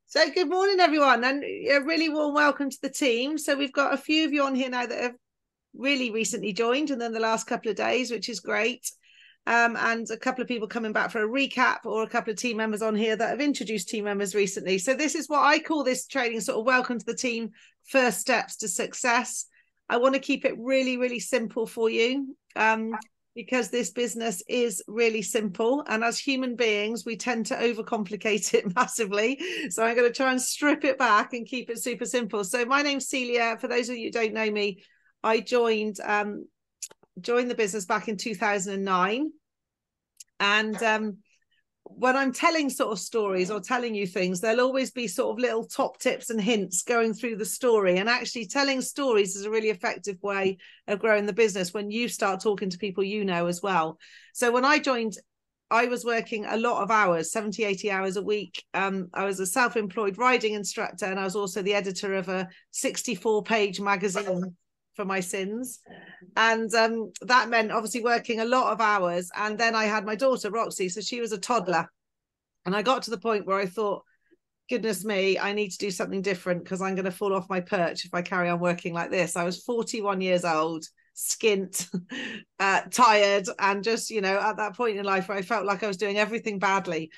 So good morning, everyone, and a really warm welcome to the team. So we've got a few of you on here now that have really recently joined and then the last couple of days, which is great. And a couple of people coming back for a recap, or a couple of team members on here that have introduced team members recently. So this is what I call this training sort of welcome to the team, first steps to success. I want to keep it really, really simple for you. Because this business is really simple. And as human beings, we tend to overcomplicate it massively. So I'm going to try and strip it back and keep it super simple. So my name's Celia. For those of you who don't know me, I joined the business back in 2009. And when I'm telling sort of stories or telling you things, there'll always be sort of little top tips and hints going through the story. And actually telling stories is a really effective way of growing the business when you start talking to people you know as well. So when I joined, I was working a lot of hours, 70, 80 hours a week. I was a self-employed riding instructor, and I was also the editor of a 64-page magazine for my sins. And that meant obviously working a lot of hours. And then I had my daughter Roxy, so she was a toddler, and I got to the point where I thought, goodness me, I need to do something different, because I'm going to fall off my perch if I carry on working like this. I was 41 years old, skint, tired, and just, you know, at that point in life where I felt like I was doing everything badly.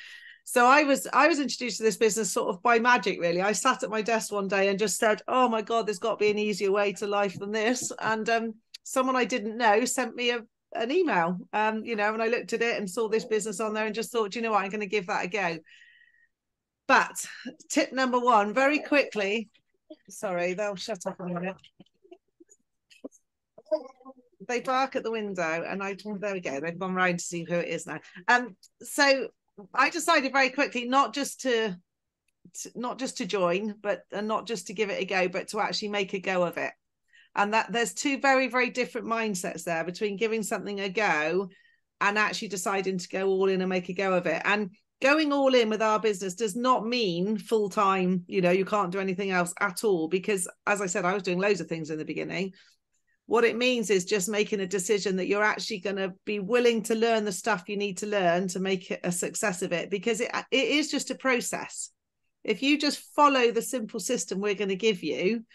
So I was introduced to this business sort of by magic, really. I sat at my desk one day and just said, oh my God, there's got to be an easier way to life than this. And someone I didn't know sent me an email, you know, and I looked at it and saw this business on there and just thought, you know what, I'm going to give that a go. But tip number one, very quickly, sorry, they'll shut up in a minute. They bark at the window, and there we go, they've gone round to see who it is now. So I decided very quickly not just to join, but and not just to give it a go, but to actually make a go of it. And that there's two very, very different mindsets there between giving something a go and actually deciding to go all in and make a go of it. And going all in with our business does not mean full time, you know, you can't do anything else at all, because as I said, I was doing loads of things in the beginning. What it means is just making a decision that you're actually going to be willing to learn the stuff you need to learn to make it a success of it, because it is just a process. If you just follow the simple system we're going to give you,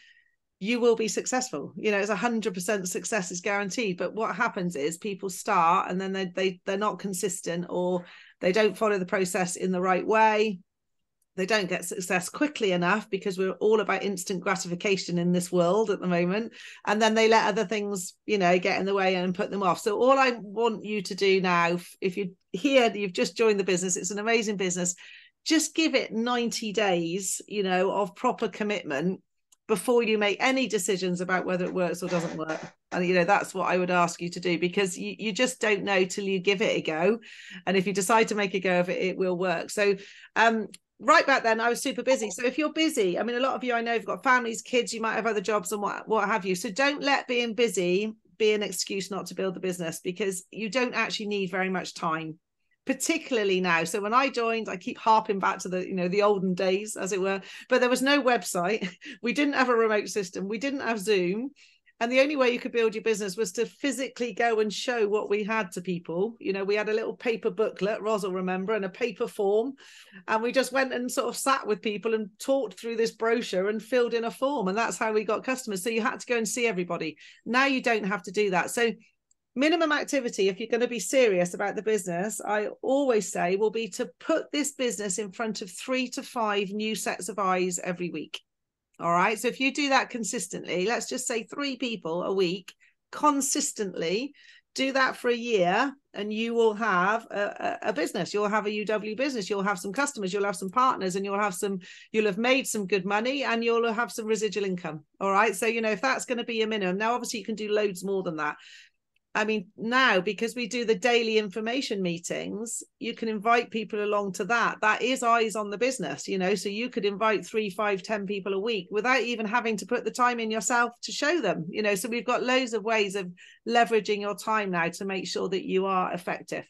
you will be successful. You know, it's 100% success is guaranteed. But what happens is people start and then they're not consistent, or they don't follow the process in the right way. They don't get success quickly enough, because we're all about instant gratification in this world at the moment. And then they let other things, you know, get in the way and put them off. So all I want you to do now, if you're here, you've just joined the business, it's an amazing business, just give it 90 days, you know, of proper commitment before you make any decisions about whether it works or doesn't work. And, you know, that's what I would ask you to do, because you just don't know till you give it a go. And if you decide to make a go of it, it will work. So, right back then, I was super busy. So if you're busy, I mean, a lot of you I know have got families, kids, you might have other jobs and what have you. So don't let being busy be an excuse not to build the business, because you don't actually need very much time, particularly now. So when I joined, I keep harping back to the, you know, the olden days, as it were, but there was no website. We didn't have a remote system. We didn't have Zoom. And the only way you could build your business was to physically go and show what we had to people. You know, we had a little paper booklet, Ros will remember, and a paper form. And we just went and sort of sat with people and talked through this brochure and filled in a form. And that's how we got customers. So you had to go and see everybody. Now you don't have to do that. So minimum activity, if you're going to be serious about the business, I always say, will be to put this business in front of 3 to 5 new sets of eyes every week. All right. So if you do that consistently, let's just say 3 people a week consistently, do that for a year, and you will have a business. You'll have a UW business. You'll have some customers. You'll have some partners, and you'll have made some good money, and you'll have some residual income. All right. So, you know, if that's going to be your minimum, now obviously you can do loads more than that. I mean, now, because we do the daily information meetings, you can invite people along to that. That is eyes on the business, you know, so you could invite 3, 5, 10 people a week without even having to put the time in yourself to show them, you know. So we've got loads of ways of leveraging your time now to make sure that you are effective.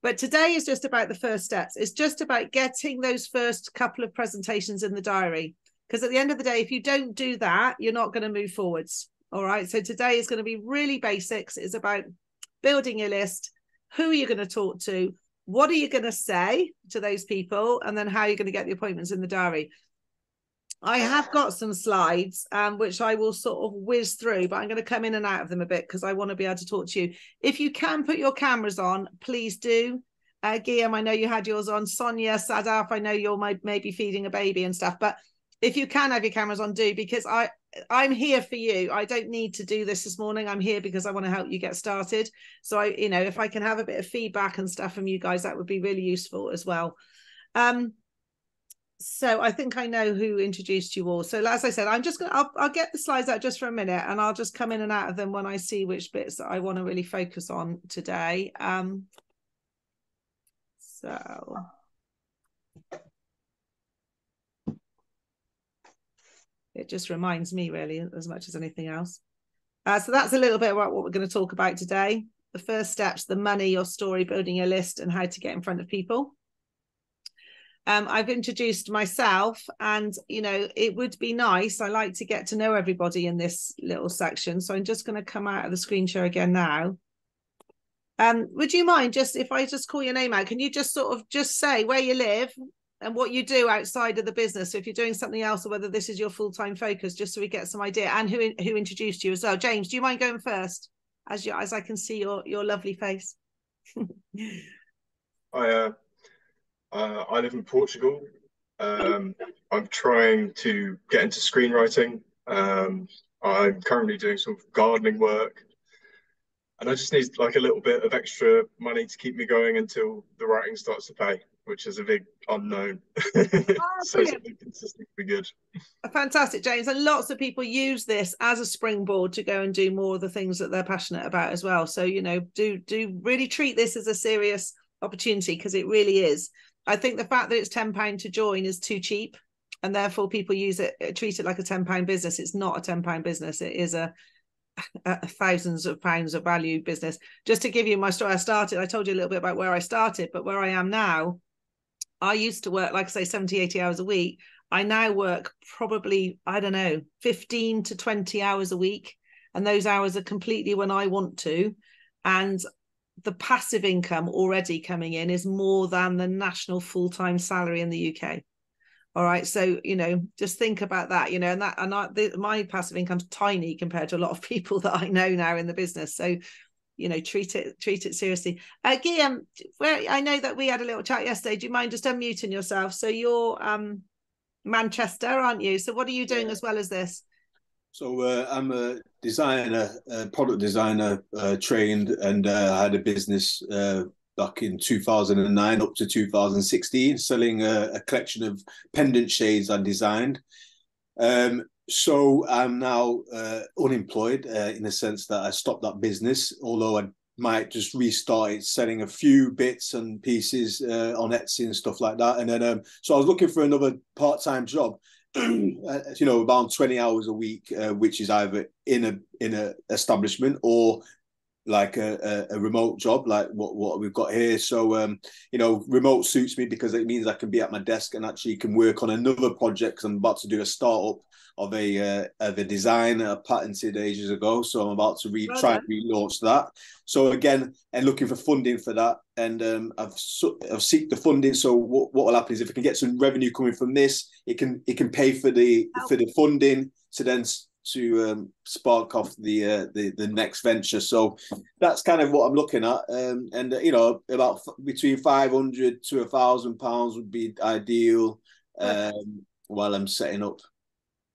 But today is just about the first steps. It's just about getting those first couple of presentations in the diary, because at the end of the day, if you don't do that, you're not going to move forwards. All right. So today is going to be really basics. It's about building your list. Who are you going to talk to? what are you going to say to those people, and then how are you going to get the appointments in the diary. I have got some slides, which I will sort of whiz through, but I'm going to come in and out of them a bit because I want to be able to talk to you. If you can put your cameras on, please do. Guillaume, I know you had yours on. Sonia, Sadaf, I know you're maybe feeding a baby and stuff, but if you can have your cameras on, do, because I'm here for you. I don't need to do this morning. I'm here because I want to help you get started. So if I can have a bit of feedback and stuff from you guys, that would be really useful as well. So I think I know who introduced you all. So as I said, I'll get the slides out just for a minute, and I'll just come in and out of them when I see which bits that I want to really focus on today. So it just reminds me really as much as anything else. So that's a little bit about what we're going to talk about today. The first steps, the money, your story, building your list, and how to get in front of people. I've introduced myself, and it would be nice. I like to get to know everybody in this little section. So I'm just going to come out of the screen share again now. Would you mind just, if I just call your name out, can you just sort of just say where you live and what you do outside of the business? So if you're doing something else, or whether this is your full-time focus, just so we get some idea, and who introduced you as well. James, do you mind going first, as I can see your lovely face? I live in Portugal. I'm trying to get into screenwriting. I'm currently doing some gardening work, and I just need like a little bit of extra money to keep me going until the writing starts to pay, which is a big unknown. So something consistent would be good. Fantastic, James. And lots of people use this as a springboard to go and do more of the things that they're passionate about as well. So, do really treat this as a serious opportunity, because it really is. I think the fact that it's £10 to join is too cheap, and therefore people treat it like a £10 business. It's not a £10 business. It is a thousands of pounds of value business. Just to give you my story, I told you a little bit about where I started, but where I am now, I used to work, like I say, 70, 80 hours a week. I now work probably, 15 to 20 hours a week. And those hours are completely when I want to. And the passive income already coming in is more than the national full-time salary in the UK. All right. So, just think about that, my passive income's tiny compared to a lot of people that I know now in the business. So, treat it seriously. Guillaume, I know that we had a little chat yesterday. Do you mind just unmuting yourself? So you're Manchester, aren't you? So what are you doing as well as this? So I'm a designer, product designer, trained, and I had a business back in 2009 up to 2016, selling a collection of pendant shades I designed. So I'm now unemployed in the sense that I stopped that business, although I might just restart it, selling a few bits and pieces on Etsy and stuff like that. And then, so I was looking for another part-time job, about 20 hours a week, which is either in a establishment or like a remote job, like what we've got here. So remote suits me because it means I can be at my desk and actually can work on another project, because I'm about to do a startup of a design I patented ages ago. So I'm about to try and relaunch that. So again, and looking for funding for that, and I've seeked the funding. So what will happen is, if I can get some revenue coming from this, it can pay for the funding to then to spark off the next venture. So that's kind of what I'm looking at, and about between £500 to £1,000 would be ideal while I'm setting up.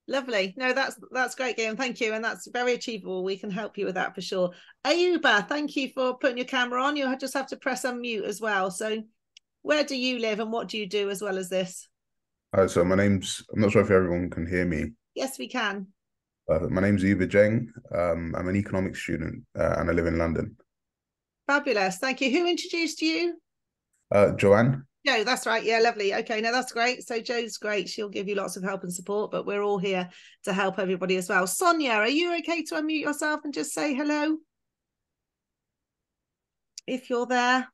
Lovely. No, that's great, Guillaume. Thank you. And that's very achievable. We can help you with that for sure. Ayuba, thank you for putting your camera on. You just have to press unmute as well. So where do you live and what do you do as well as this? So I'm not sure if everyone can hear me. Yes, we can. My name's Ayuba Jeng. I'm an economics student and I live in London. Fabulous. Thank you. Who introduced you? Joanne. Joe, that's right. Yeah, lovely. Okay, no, that's great. So Joe's great. She'll give you lots of help and support, but we're all here to help everybody as well. Sonia, are you okay to unmute yourself and just say hello? If you're there.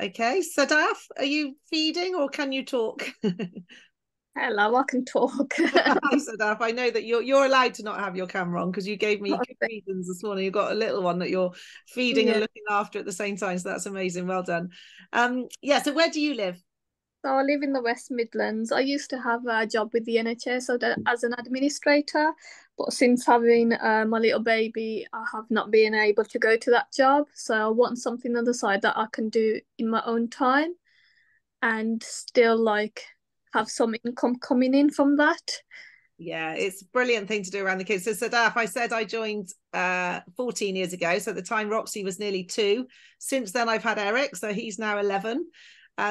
Okay, Sadaf, are you feeding or can you talk? Hello, I can talk. Hi, Sadaf. I know that you're allowed to not have your camera on because you gave me good reasons this morning. You've got a little one that you're feeding and looking after at the same time. So that's amazing. Well done. Yeah, so where do you live? So I live in the West Midlands. I used to have a job with the NHS so that, as an administrator, but since having my little baby, I have not been able to go to that job. So I want something on the side that I can do in my own time and still like have some income coming in from that. Yeah, it's a brilliant thing to do around the kids. So Sadaf, I said I joined 14 years ago. So at the time Roxy was nearly 2. Since then I've had Eric, so he's now 11.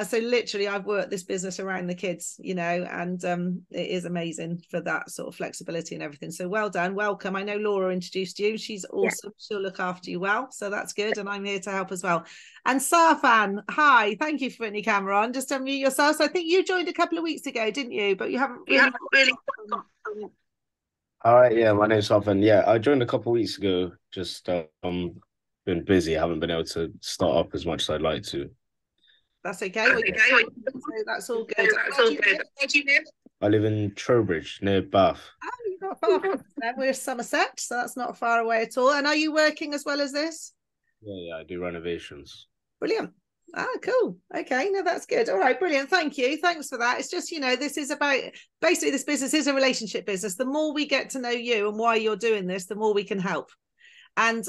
So literally I've worked this business around the kids, you know, and it is amazing for that sort of flexibility and everything. So well done, welcome. I know Laura introduced you. She's awesome. Yeah. She'll look after you well. So that's good. And I'm here to help as well. And Sarfan, hi, thank you for putting your camera on. Just unmute yourself. So I think you joined a couple of weeks ago, didn't you? But you haven't really. All right, yeah, my name's Sarfan. Yeah, I joined a couple of weeks ago. Just been busy. I haven't been able to start up as much as I'd like to. That's okay. Well, so that's all good. Where do you live? I live in Trowbridge, near Bath. Oh, you're not far from us then. We're Somerset, so that's not far away at all. And are you working as well as this? Yeah, I do renovations. Brilliant. Cool. Okay, no, that's good. All right, brilliant. Thank you. Thanks for that. It's just, you know, this is about, basically this business is a relationship business. The more we get to know you and why you're doing this, the more we can help. And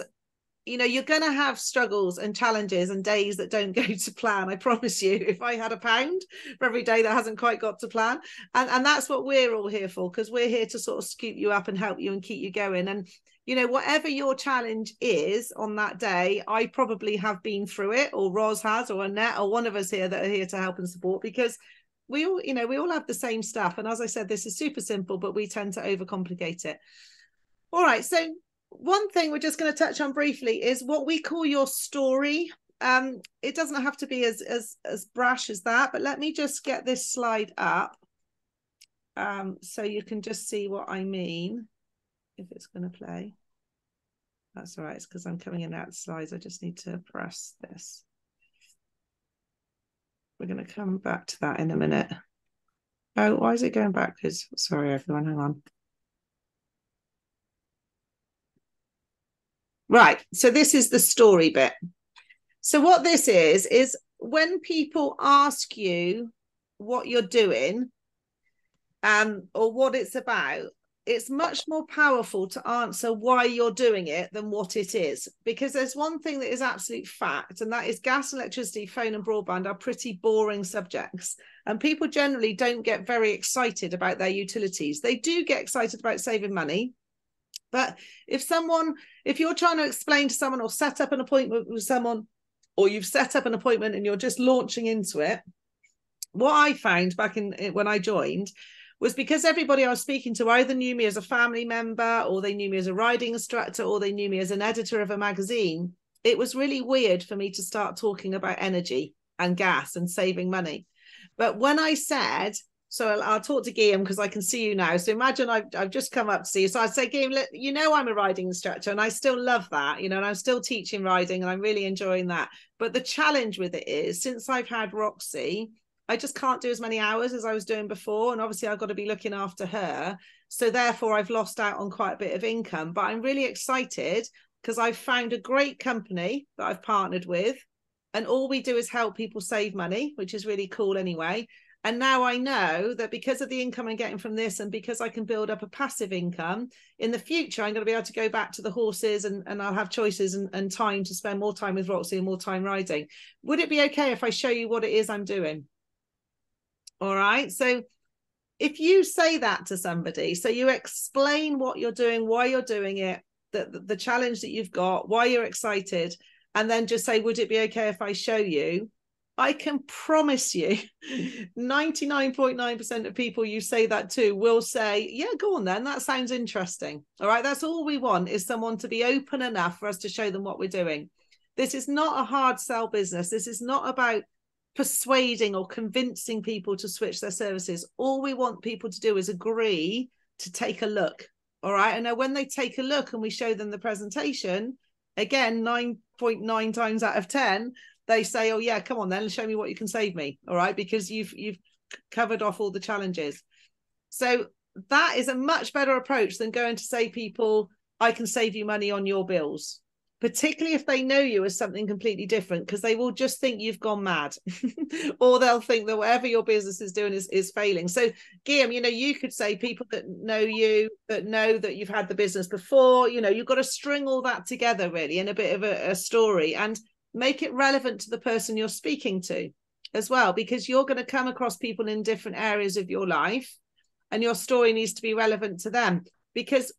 you know, you're going to have struggles and challenges and days that don't go to plan. I promise you, if I had £1 for every day that hasn't quite got to plan. And that's what we're all here for, because we're here to sort of scoop you up and help you and keep you going. And, you know, whatever your challenge is on that day, I probably have been through it, or Roz has, or Annette, or one of us here that are here to help and support, because we all, you know, we all have the same stuff. And as I said, this is super simple, but we tend to overcomplicate it. All right. So one thing we're just going to touch on briefly is what we call your story. It doesn't have to be as brash as that, but let me just get this slide up so you can just see what I mean, if it's going to play. That's all right, it's because I'm coming in and out of slides. I just need to press this. We're going to come back to that in a minute. Oh, why is it going backwards? Sorry, everyone, hang on. Right, so this is the story bit. So what this is when people ask you what you're doing or what it's about, it's much more powerful to answer why you're doing it than what it is. Because there's one thing that is absolute fact, and that is gas, electricity, phone and broadband are pretty boring subjects. And people generally don't get very excited about their utilities. They do get excited about saving money. But if you're trying to explain to someone or set up an appointment with someone, or you've set up an appointment and you're just launching into it, what I found back when I joined was, because everybody I was speaking to either knew me as a family member, or they knew me as a riding instructor, or they knew me as an editor of a magazine, it was really weird for me to start talking about energy and gas and saving money. But when I said, so I'll talk to Guillaume because I can see you now. So imagine I've just come up to see you. So I'd say, Guillaume, look, you know, I'm a riding instructor and I still love that, you know, and I'm still teaching riding and I'm really enjoying that. But the challenge with it is, since I've had Roxy, I just can't do as many hours as I was doing before. And obviously I've got to be looking after her. So therefore I've lost out on quite a bit of income. But I'm really excited because I've found a great company that I've partnered with. And all we do is help people save money, which is really cool anyway. And now I know that because of the income I'm getting from this, and because I can build up a passive income, in the future, I'm going to be able to go back to the horses and I'll have choices and time to spend more time with Roxy and more time riding. Would it be okay if I show you what it is I'm doing? All right. So if you say that to somebody, so you explain what you're doing, why you're doing it, the challenge that you've got, why you're excited, and then just say, would it be okay if I show you? I can promise you 99.9% of people you say that to will say, yeah, go on then. That sounds interesting. All right. That's all we want, is someone to be open enough for us to show them what we're doing. This is not a hard sell business. This is not about persuading or convincing people to switch their services. All we want people to do is agree to take a look. All right. And now when they take a look and we show them the presentation, again, 9.9 times out of 10, they say, oh yeah, come on then, show me what you can save me. All right. Because you've covered off all the challenges. So that is a much better approach than going to say people, I can save you money on your bills, particularly if they know you as something completely different, because they will just think you've gone mad or they'll think that whatever your business is doing is failing. So Guillaume, you know, you could say people that know you, that know that you've had the business before, you know, you've got to string all that together really in a bit of a story and make it relevant to the person you're speaking to as well, because you're going to come across people in different areas of your life and your story needs to be relevant to them. Because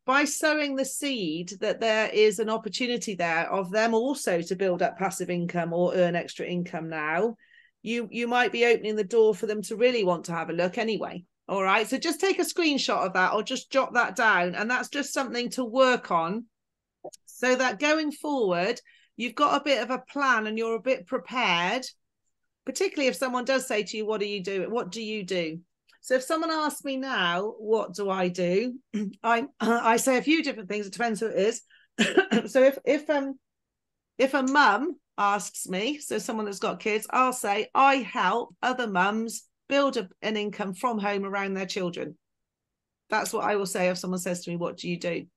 by sowing the seed that there is an opportunity there of them also to build up passive income or earn extra income now, you might be opening the door for them to really want to have a look anyway. All right, so just take a screenshot of that or just jot that down, and that's just something to work on so that going forward you've got a bit of a plan and you're a bit prepared, particularly if someone does say to you, what do you do? What do you do? So if someone asks me now, what do I do? I say a few different things. It depends who it is. So if a mum asks me, so someone that's got kids, I'll say I help other mums build an income from home around their children. That's what I will say if someone says to me, what do you do?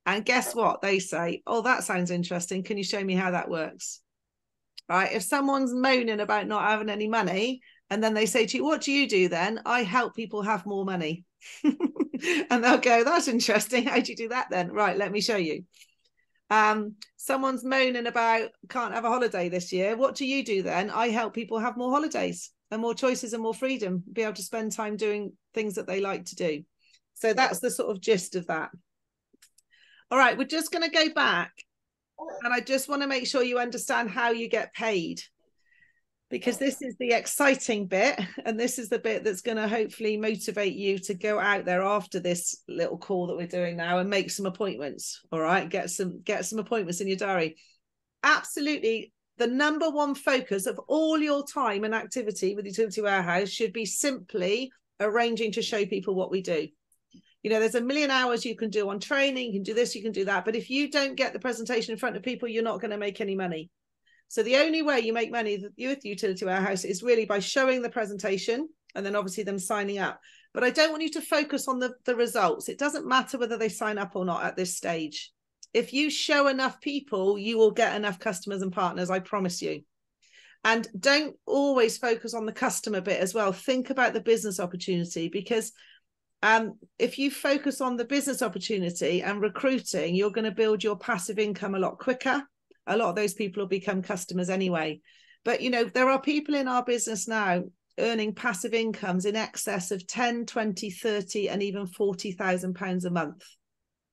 And guess what? They say, oh, that sounds interesting. Can you show me how that works? Right? If someone's moaning about not having any money, and then they say to you, what do you do then? I help people have more money. And they'll go, that's interesting. How do you do that then? Right, let me show you. Someone's moaning about can't have a holiday this year. What do you do then? I help people have more holidays and more choices and more freedom, be able to spend time doing things that they like to do. So that's the sort of gist of that. All right, we're just going to go back. And I just want to make sure you understand how you get paid, because this is the exciting bit, and this is the bit that's going to hopefully motivate you to go out there after this little call that we're doing now and make some appointments. All right, get some appointments in your diary. Absolutely, the number one focus of all your time and activity with Utility Warehouse should be simply arranging to show people what we do. You know, there's a million hours you can do on training, you can do this, you can do that, but if you don't get the presentation in front of people, you're not going to make any money. So the only way you make money with Utility Warehouse is really by showing the presentation and then obviously them signing up. But I don't want you to focus on the results. It doesn't matter whether they sign up or not at this stage. If you show enough people, you will get enough customers and partners, I promise you. And don't always focus on the customer bit as well. Think about the business opportunity, because if you focus on the business opportunity and recruiting, you're going to build your passive income a lot quicker. A lot of those people will become customers anyway. But, you know, there are people in our business now earning passive incomes in excess of 10, 20, 30, and even £40,000 a month.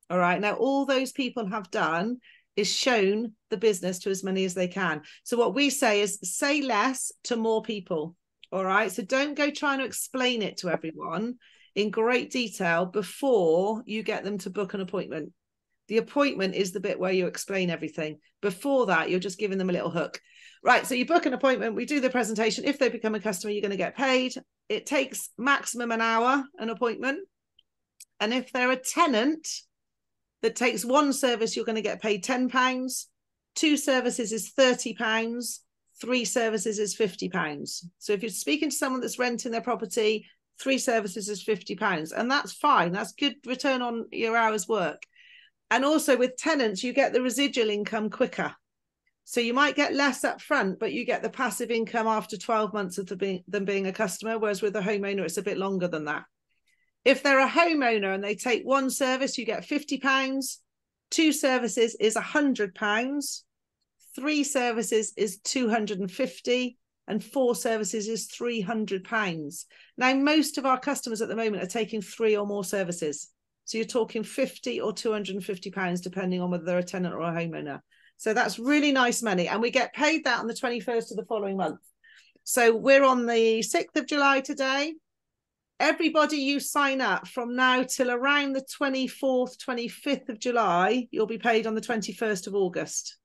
All right. Now, all those people have done is shown the business to as many as they can. So what we say is say less to more people. All right. So don't go trying to explain it to everyone in great detail before you get them to book an appointment. The appointment is the bit where you explain everything. Before that, you're just giving them a little hook. Right, so you book an appointment, we do the presentation. If they become a customer, you're going to get paid. It takes maximum an hour, an appointment. And if they're a tenant that takes one service, you're going to get paid £10. 2 services is £30. 3 services is £50. So if you're speaking to someone that's renting their property, 3 services is £50. And that's fine. That's good return on your hour's work. And also with tenants, you get the residual income quicker. So you might get less up front, but you get the passive income after 12 months of them being a customer, whereas with a homeowner, it's a bit longer than that. If they're a homeowner and they take 1 service, you get £50. 2 services is £100. 3 services is £250. And 4 services is £300. Now, most of our customers at the moment are taking 3 or more services. So you're talking £50 or £250, depending on whether they're a tenant or a homeowner. So that's really nice money. And we get paid that on the 21st of the following month. So we're on the 6th of July today. Everybody you sign up from now till around the 24th, 25th of July, you'll be paid on the 21st of August.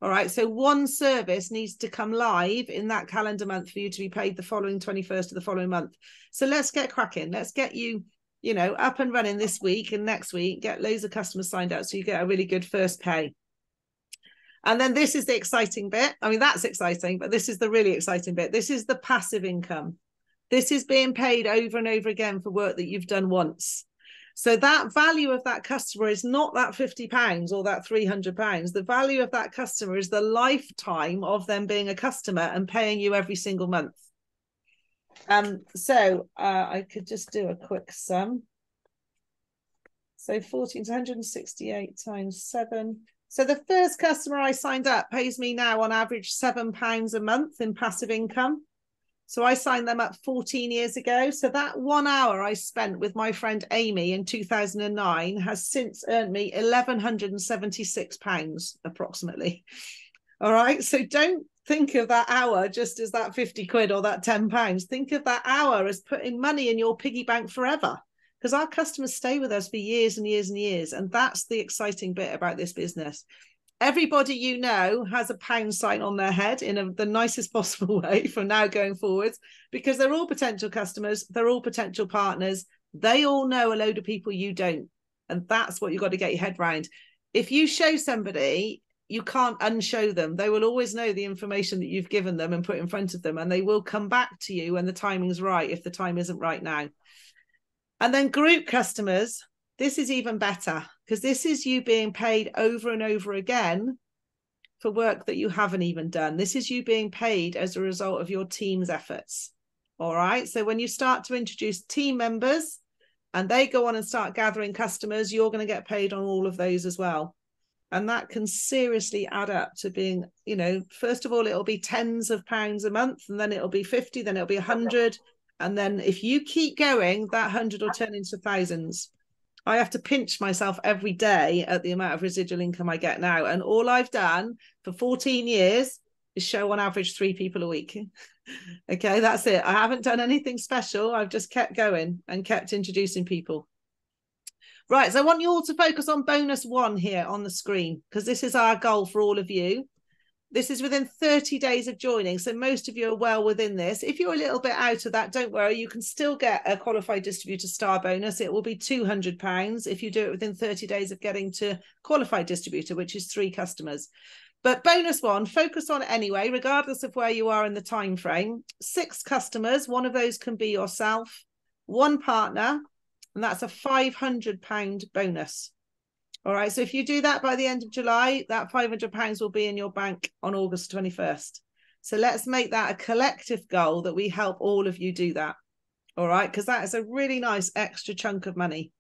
All right. So 1 service needs to come live in that calendar month for you to be paid the following 21st of the following month. So let's get cracking. Let's get you, you know, up and running this week and next week, get loads of customers signed up so you get a really good first pay. And then this is the exciting bit. I mean, that's exciting, but this is the really exciting bit. This is the passive income. This is being paid over and over again for work that you've done once. So that value of that customer is not that £50 or that £300. The value of that customer is the lifetime of them being a customer and paying you every single month. So I could just do a quick sum. So 1,468 times 7. So the first customer I signed up pays me now on average £7 a month in passive income. So I signed them up 14 years ago. So that 1 hour I spent with my friend Amy in 2009 has since earned me £1,176 approximately. All right. So don't think of that hour just as that 50 quid or that £10. Think of that hour as putting money in your piggy bank forever, because our customers stay with us for years and years and years. And that's the exciting bit about this business. Everybody you know has a pound sign on their head in the nicest possible way from now going forwards, because they're all potential customers. They're all potential partners. They all know a load of people you don't. And that's what you've got to get your head around. If you show somebody, you can't unshow them. They will always know the information that you've given them and put in front of them, and they will come back to you when the timing's right, if the time isn't right now. And then group customers, this is even better, because this is you being paid over and over again for work that you haven't even done. This is you being paid as a result of your team's efforts. All right. So when you start to introduce team members and they go on and start gathering customers, you're going to get paid on all of those as well. And that can seriously add up to being, you know, first of all, it'll be tens of pounds a month, and then it'll be 50, then it'll be 100. And then if you keep going, that 100 will turn into thousands. I have to pinch myself every day at the amount of residual income I get now. And all I've done for 14 years is show on average 3 people a week. Okay, that's it. I haven't done anything special. I've just kept going and kept introducing people. Right, so I want you all to focus on bonus 1 here on the screen, because this is our goal for all of you. This is within 30 days of joining, so most of you are well within this. If you're a little bit out of that, don't worry, you can still get a qualified distributor star bonus. It will be £200 if you do it within 30 days of getting to qualified distributor, which is 3 customers. But bonus 1, focus on it anyway, regardless of where you are in the time frame. 6 customers, one of those can be yourself, 1 partner, and that's a £500 bonus. All right, so if you do that by the end of July, that £500 will be in your bank on August 21st. So let's make that a collective goal that we help all of you do that. All right, because that is a really nice extra chunk of money.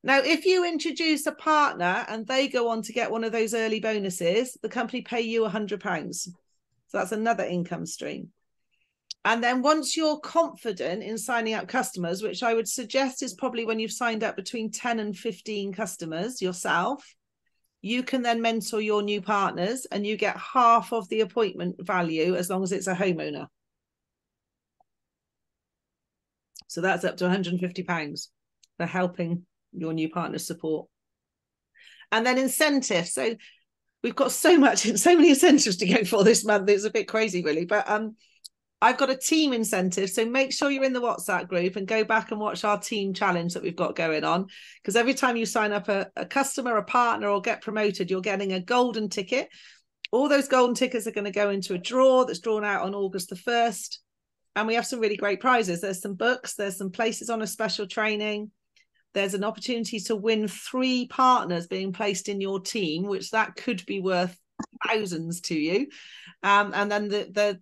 Now, if you introduce a partner and they go on to get one of those early bonuses, the company pay you £100. So that's another income stream. And then once you're confident in signing up customers, which I would suggest is probably when you've signed up between 10 and 15 customers yourself, you can then mentor your new partners and you get half of the appointment value as long as it's a homeowner. So that's up to £150 for helping your new partner support. And then incentives. So we've got so many incentives to go for this month. It's a bit crazy, really. But I've got a team incentive, so make sure you're in the WhatsApp group and go back and watch our team challenge that we've got going on, because every time you sign up a customer, a partner, or get promoted, you're getting a golden ticket. All those golden tickets are going to go into a draw that's drawn out on August the 1st, and we have some really great prizes. There's some books, there's some places on a special training, there's an opportunity to win 3 partners being placed in your team, which that could be worth thousands to you. And then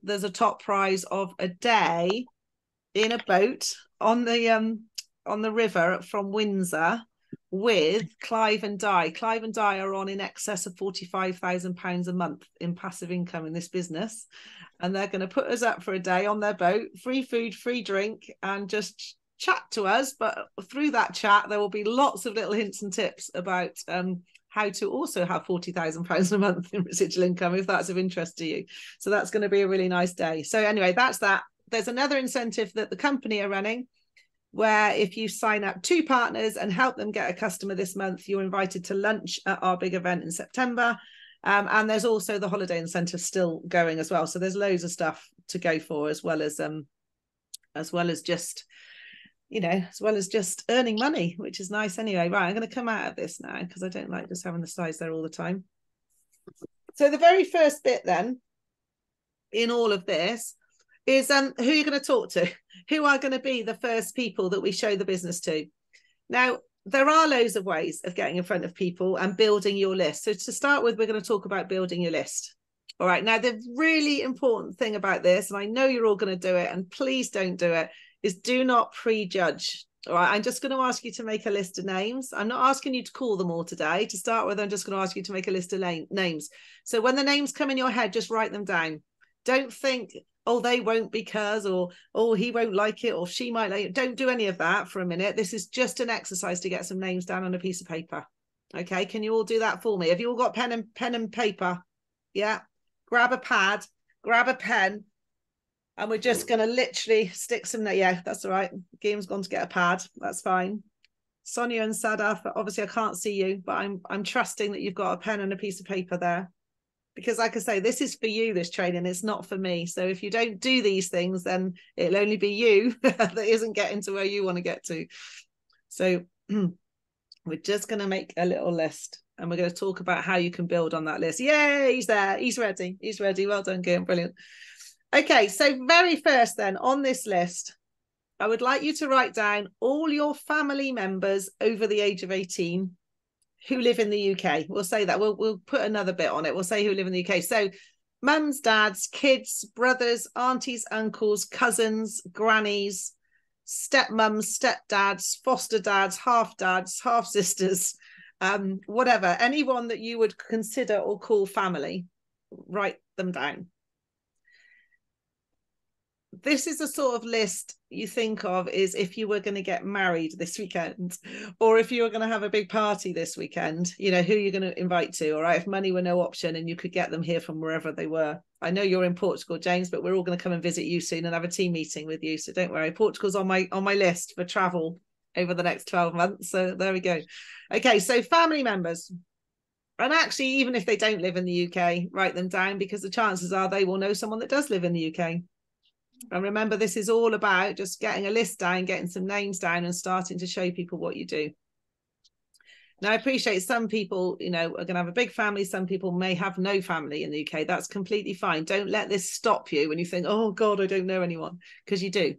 there's a top prize of a day in a boat on the river from Windsor with Clive and Di. Clive and Di are on in excess of £45,000 a month in passive income in this business, and they're going to put us up for a day on their boat, free food, free drink, and just chat to us. But through that chat there will be lots of little hints and tips about how to also have £40,000 a month in residual income, if that's of interest to you. So that's going to be a really nice day. So anyway, that's that. There's another incentive that the company are running, where if you sign up 2 partners and help them get a customer this month, you're invited to lunch at our big event in September. And there's also the holiday incentive still going as well. So there's loads of stuff to go for, as well as just, you know, as well as just earning money, which is nice anyway. Right, I'm going to come out of this now because I don't like just having the slides there all the time. So the very first bit then in all of this is who you're going to talk to, who are going to be the first people that we show the business to. Now, there are loads of ways of getting in front of people and building your list. So to start with, we're going to talk about building your list. All right. Now, the really important thing about this, and I know you're all going to do it, and please don't do it, is do not prejudge. All right. I'm just going to ask you to make a list of names. I'm not asking you to call them all today. To start with, I'm just going to ask you to make a list of names. So when the names come in your head, just write them down. Don't think, oh, they won't because, or, oh, he won't like it, or she might like it. Don't do any of that for a minute. This is just an exercise to get some names down on a piece of paper. Okay. Can you all do that for me? Have you all got pen and paper? Yeah. Grab a pad, grab a pen, and we're just going to literally stick some, yeah, that's all right. Guillaume's gone to get a pad. That's fine. Sonia and Sadaf, obviously I can't see you, but I'm trusting that you've got a pen and a piece of paper there. Because like I say, this is for you, this training, it's not for me. So if you don't do these things, then it'll only be you that isn't getting to where you want to get to. So we're just going to make a little list. And we're going to talk about how you can build on that list. Yay, he's there. He's ready. He's ready. Well done, Guillaume. Brilliant. Okay, so very first then on this list, I would like you to write down all your family members over the age of 18 who live in the UK. We'll say that. We'll put another bit on it. We'll say who live in the UK. So mums, dads, kids, brothers, aunties, uncles, cousins, grannies, stepmums, stepdads, foster dads, half sisters, whatever, anyone that you would consider or call family, write them down. This is a sort of list you think of is if you were going to get married this weekend, or if you were going to have a big party this weekend, you know, who you're going to invite to. All right. If money were no option and you could get them here from wherever they were. I know you're in Portugal, James, but we're all going to come and visit you soon and have a team meeting with you. So don't worry. Portugal's on my list for travel over the next 12 months. So there we go. Okay. So family members. And actually, even if they don't live in the UK, write them down because the chances are they will know someone that does live in the UK. And remember, this is all about just getting a list down, getting some names down and starting to show people what you do. Now, I appreciate some people, you know, are going to have a big family. Some people may have no family in the UK. That's completely fine. Don't let this stop you when you think, oh, God, I don't know anyone, because you do.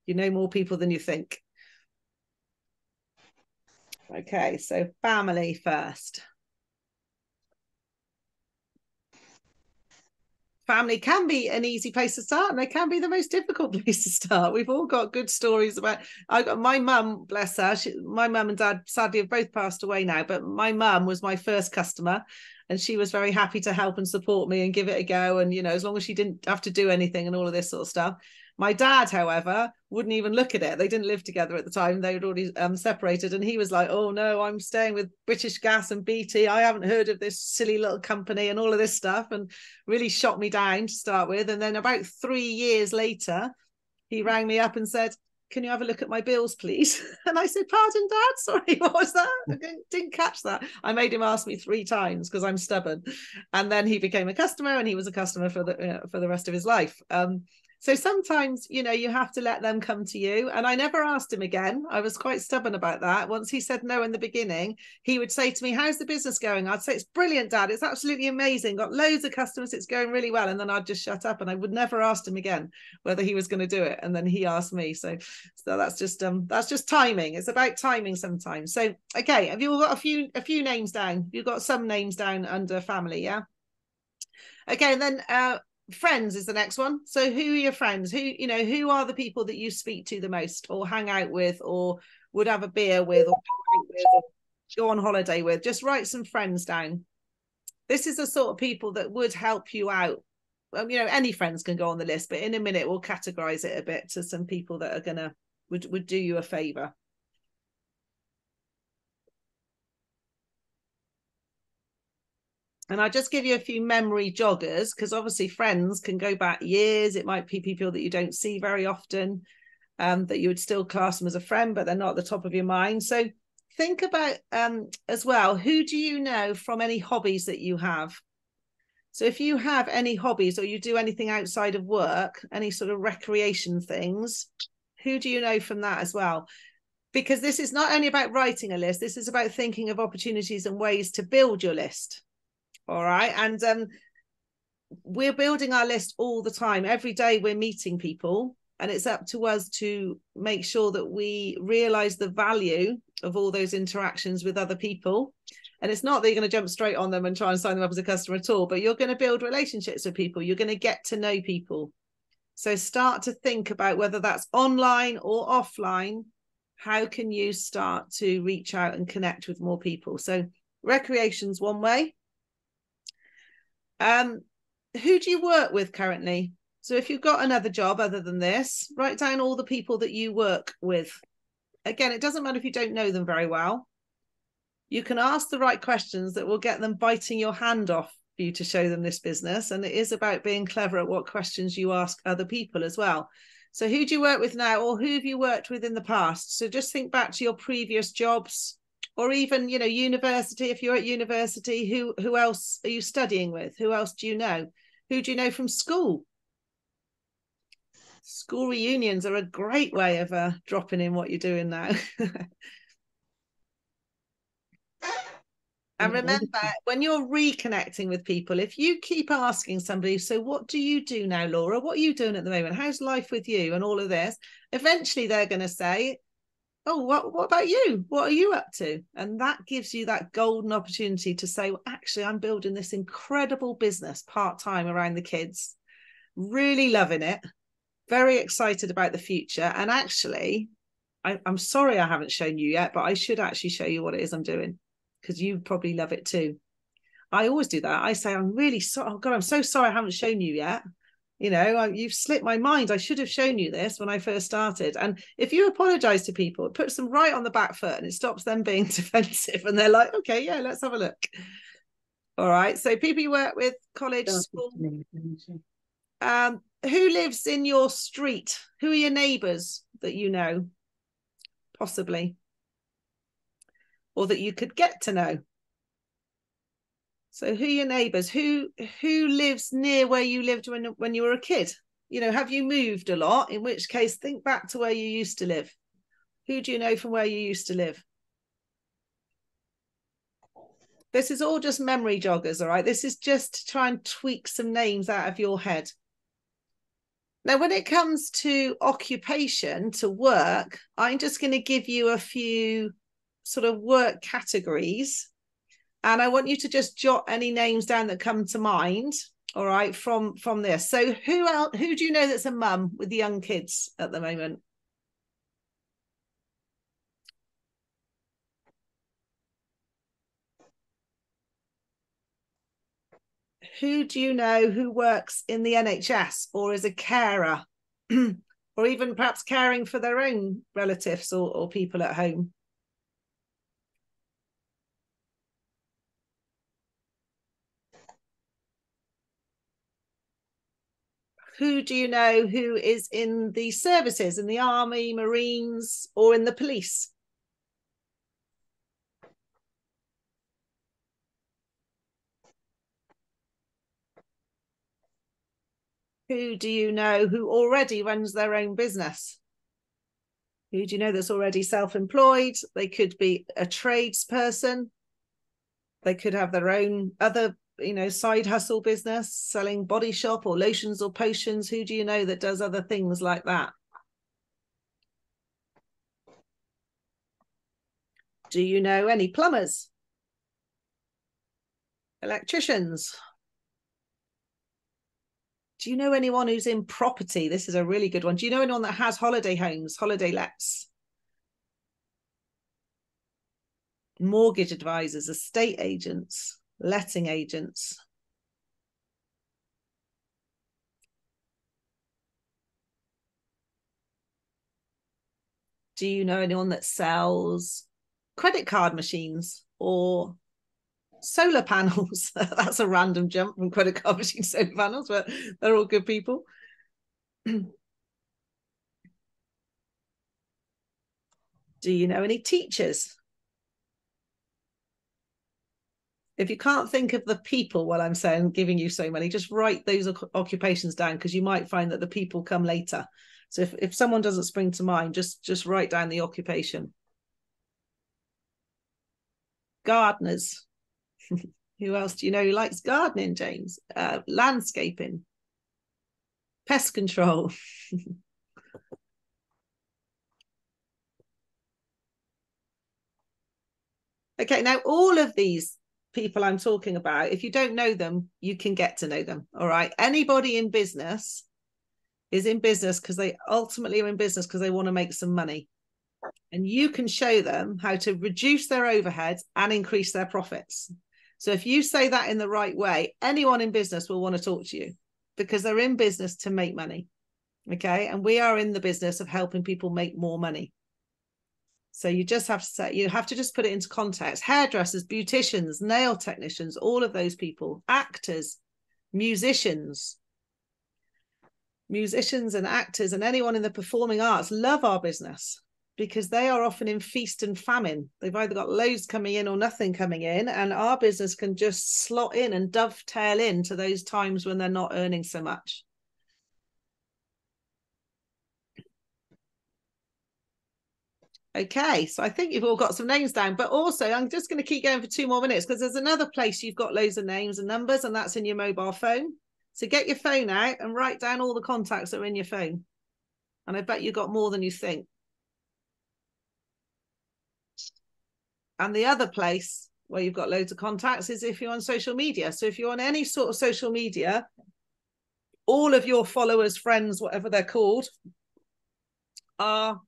You know more people than you think. Okay, so family first. Family can be an easy place to start and they can be the most difficult place to start. We've all got good stories about, I got my mum, bless her, my mum and dad sadly have both passed away now, but my mum was my first customer and she was very happy to help and support me and give it a go. And, you know, as long as she didn't have to do anything and all of this sort of stuff. My dad, however, wouldn't even look at it. They didn't live together at the time. They had already separated. And he was like, oh, no, I'm staying with British Gas and BT. I haven't heard of this silly little company and all of this stuff. And really shot me down to start with. And then about 3 years later, he rang me up and said, can you have a look at my bills, please? And I said, pardon, Dad? Sorry, what was that? I didn't catch that. I made him ask me 3 times because I'm stubborn. And then he became a customer and he was a customer for the rest of his life. So sometimes, you know, you have to let them come to you. And I never asked him again. I was quite stubborn about that. Once he said no in the beginning, he would say to me, how's the business going? I'd say, it's brilliant, Dad. It's absolutely amazing. Got loads of customers. It's going really well. And then I'd just shut up and I would never ask him again whether he was going to do it. And then he asked me. So that's just timing. It's about timing sometimes. So, okay. Have you all got a few names down? You've got some names down under family. Yeah. Okay. And then, friends is the next one. So who are your friends? Who are the people that you speak to the most or hang out with or would have a beer with or go on holiday with? Just write some friends down. This is the sort of people that would help you out. You know, any friends can go on the list, but in a minute we'll categorize it a bit to some people that are would do you a favor. And I'll just give you a few memory joggers because obviously friends can go back years. It might be people that you don't see very often, that you would still class them as a friend, but they're not at the top of your mind. So think about as well, who do you know from any hobbies that you have? So if you have any hobbies or you do anything outside of work, any sort of recreation things, who do you know from that as well? Because this is not only about writing a list, this is about thinking of opportunities and ways to build your list. All right. And we're building our list all the time. Every day we're meeting people, and it's up to us to make sure that we realize the value of all those interactions with other people. And it's not that you're going to jump straight on them and try and sign them up as a customer at all, but you're going to build relationships with people. You're going to get to know people. So start to think about whether that's online or offline. How can you start to reach out and connect with more people? So recreation's one way. Who do you work with currently? So if you've got another job other than this, write down all the people that you work with. Again, it doesn't matter if you don't know them very well. You can ask the right questions that will get them biting your hand off for you to show them this business. And it is about being clever at what questions you ask other people as well. So who do you work with now, or who have you worked with in the past? So just think back to your previous jobs, or even, you know, university. If you're at university, who else are you studying with? Who else do you know? Who do you know from school? School reunions are a great way of dropping in what you're doing now. And remember, when you're reconnecting with people, if you keep asking somebody, so what do you do now, Laura? What are you doing at the moment? How's life with you? And all of this, eventually they're going to say, oh, what about you? What are you up to? And that gives you that golden opportunity to say, well, actually, I'm building this incredible business part-time around the kids, really loving it, very excited about the future. And actually, I'm sorry I haven't shown you yet, but I should actually show you what it is I'm doing, because you probably love it too. I always do that. I say, I'm really sorry. Oh God, I'm so sorry I haven't shown you yet. You know, you've slipped my mind. I should have shown you this when I first started. And if you apologize to people, it puts them right on the back foot and it stops them being defensive. And they're like, okay, yeah, let's have a look. All right. So people you work with, college, school. Who lives in your street? Who are your neighbours that you know, possibly, or that you could get to know? So who are your neighbours? Who lives near where you lived when you were a kid? You know, have you moved a lot? In which case, think back to where you used to live. Who do you know from where you used to live? This is all just memory joggers, all right? This is just to try and tweak some names out of your head. Now, when it comes to occupation, to work, I'm just going to give you a few sort of work categories. And I want you to just jot any names down that come to mind, all right, from this. So who do you know that's a mum with young kids at the moment? Who do you know who works in the NHS or is a carer, or even perhaps caring for their own relatives or people at home? Who do you know who is in the services, in the army, Marines, or in the police? Who do you know who already runs their own business? Who do you know that's already self-employed? They could be a tradesperson. They could have their own other, you know, side hustle business, selling body shop or lotions or potions. Who do you know that does other things like that? Do you know any plumbers? Electricians? Do you know anyone who's in property? This is a really good one. Do you know anyone that has holiday homes, holiday lets? Mortgage advisors, estate agents, letting agents. Do you know anyone that sells credit card machines or solar panels? That's a random jump from credit card machines to solar panels, but they're all good people. Do you know any teachers? If you can't think of the people while I'm saying giving you so many, just write those occupations down, because you might find that the people come later. So if someone doesn't spring to mind, just write down the occupation. Gardeners. Who else do you know who likes gardening, James? Landscaping, pest control. Okay, now all of these people I'm talking about, if you don't know them, you can get to know them. All right. Anybody in business is in business because they ultimately are in business because they want to make some money. And you can show them how to reduce their overheads and increase their profits. So if you say that in the right way, anyone in business will want to talk to you because they're in business to make money. Okay. And we are in the business of helping people make more money. So you just have to say, you have to just put it into context. Hairdressers, beauticians, nail technicians, all of those people, actors, musicians and actors and anyone in the performing arts love our business because they are often in feast and famine. They've either got loads coming in or nothing coming in, and our business can just slot in and dovetail into those times when they're not earning so much. Okay, so I think you've all got some names down, but also I'm just going to keep going for 2 more minutes because there's another place you've got loads of names and numbers, and that's in your mobile phone. So get your phone out and write down all the contacts that are in your phone. And I bet you got more than you think. And the other place where you've got loads of contacts is if you're on social media. So if you're on any sort of social media, all of your followers, friends, whatever they're called, are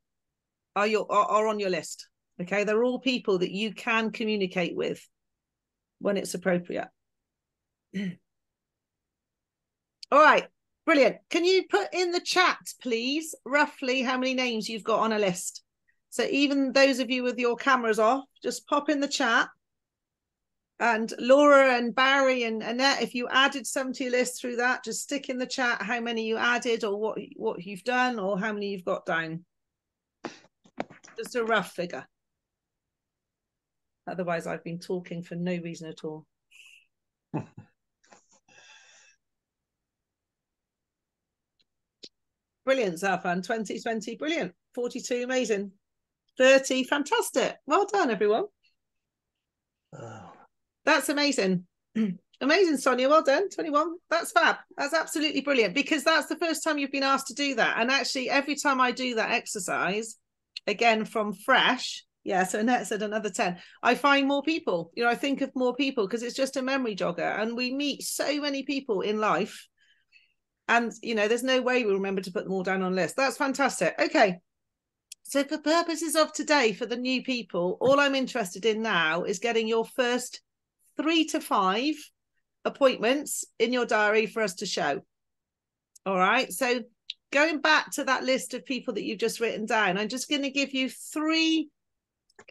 on your list. Okay, they're all people that you can communicate with when it's appropriate. All right, brilliant. Can you put in the chat, please, roughly how many names you've got on a list? So even those of you with your cameras off, just pop in the chat. And Laura and Barry and Annette, if you added some to your list through that, just stick in the chat how many you added or what you've done or how many you've got down. Just a rough figure. Otherwise, I've been talking for no reason at all. Brilliant, Zafan. 2020, brilliant. 42, amazing. 30, fantastic. Well done, everyone. That's amazing. Amazing, Sonia. Well done. 21. That's fab. That's absolutely brilliant because that's the first time you've been asked to do that. And actually, every time I do that exercise, again, from fresh, yeah, so Annette said another 10, I find more people. You know, I think of more people because it's just a memory jogger. And we meet so many people in life. And, you know, there's no way we remember to put them all down on a list. That's fantastic. Okay. So for purposes of today, for the new people, all I'm interested in now is getting your first 3 to 5 appointments in your diary for us to show. All right. So going back to that list of people that you've just written down, I'm just going to give you 3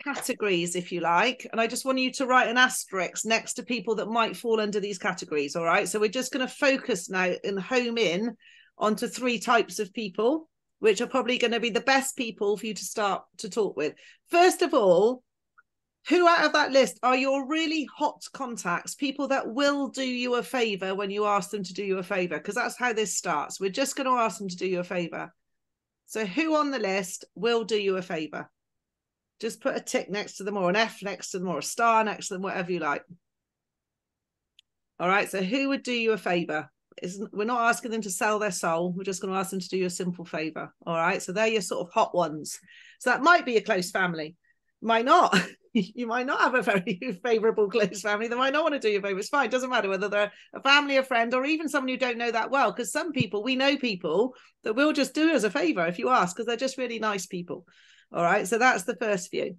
categories, if you like. And I just want you to write an asterisk next to people that might fall under these categories. All right. So we're just going to focus now and home in onto 3 types of people, which are probably going to be the best people for you to start to talk with. First of all, who out of that list are your really hot contacts, people that will do you a favor when you ask them to do you a favor? Because that's how this starts. We're just going to ask them to do you a favor. So who on the list will do you a favor? Just put a tick next to them or an F next to them or a star next to them, whatever you like. All right. So who would do you a favor? We're not asking them to sell their soul. We're just going to ask them to do you a simple favor. All right. So they're your sort of hot ones. So that might be a close family. Might not. You might not have a very favorable close family. They might not want to do you a favor. It's fine. It doesn't matter whether they're a family, a friend, or even someone you don't know that well. Because some people, we know people that will just do us a favor if you ask, because they're just really nice people. All right. So that's the first few.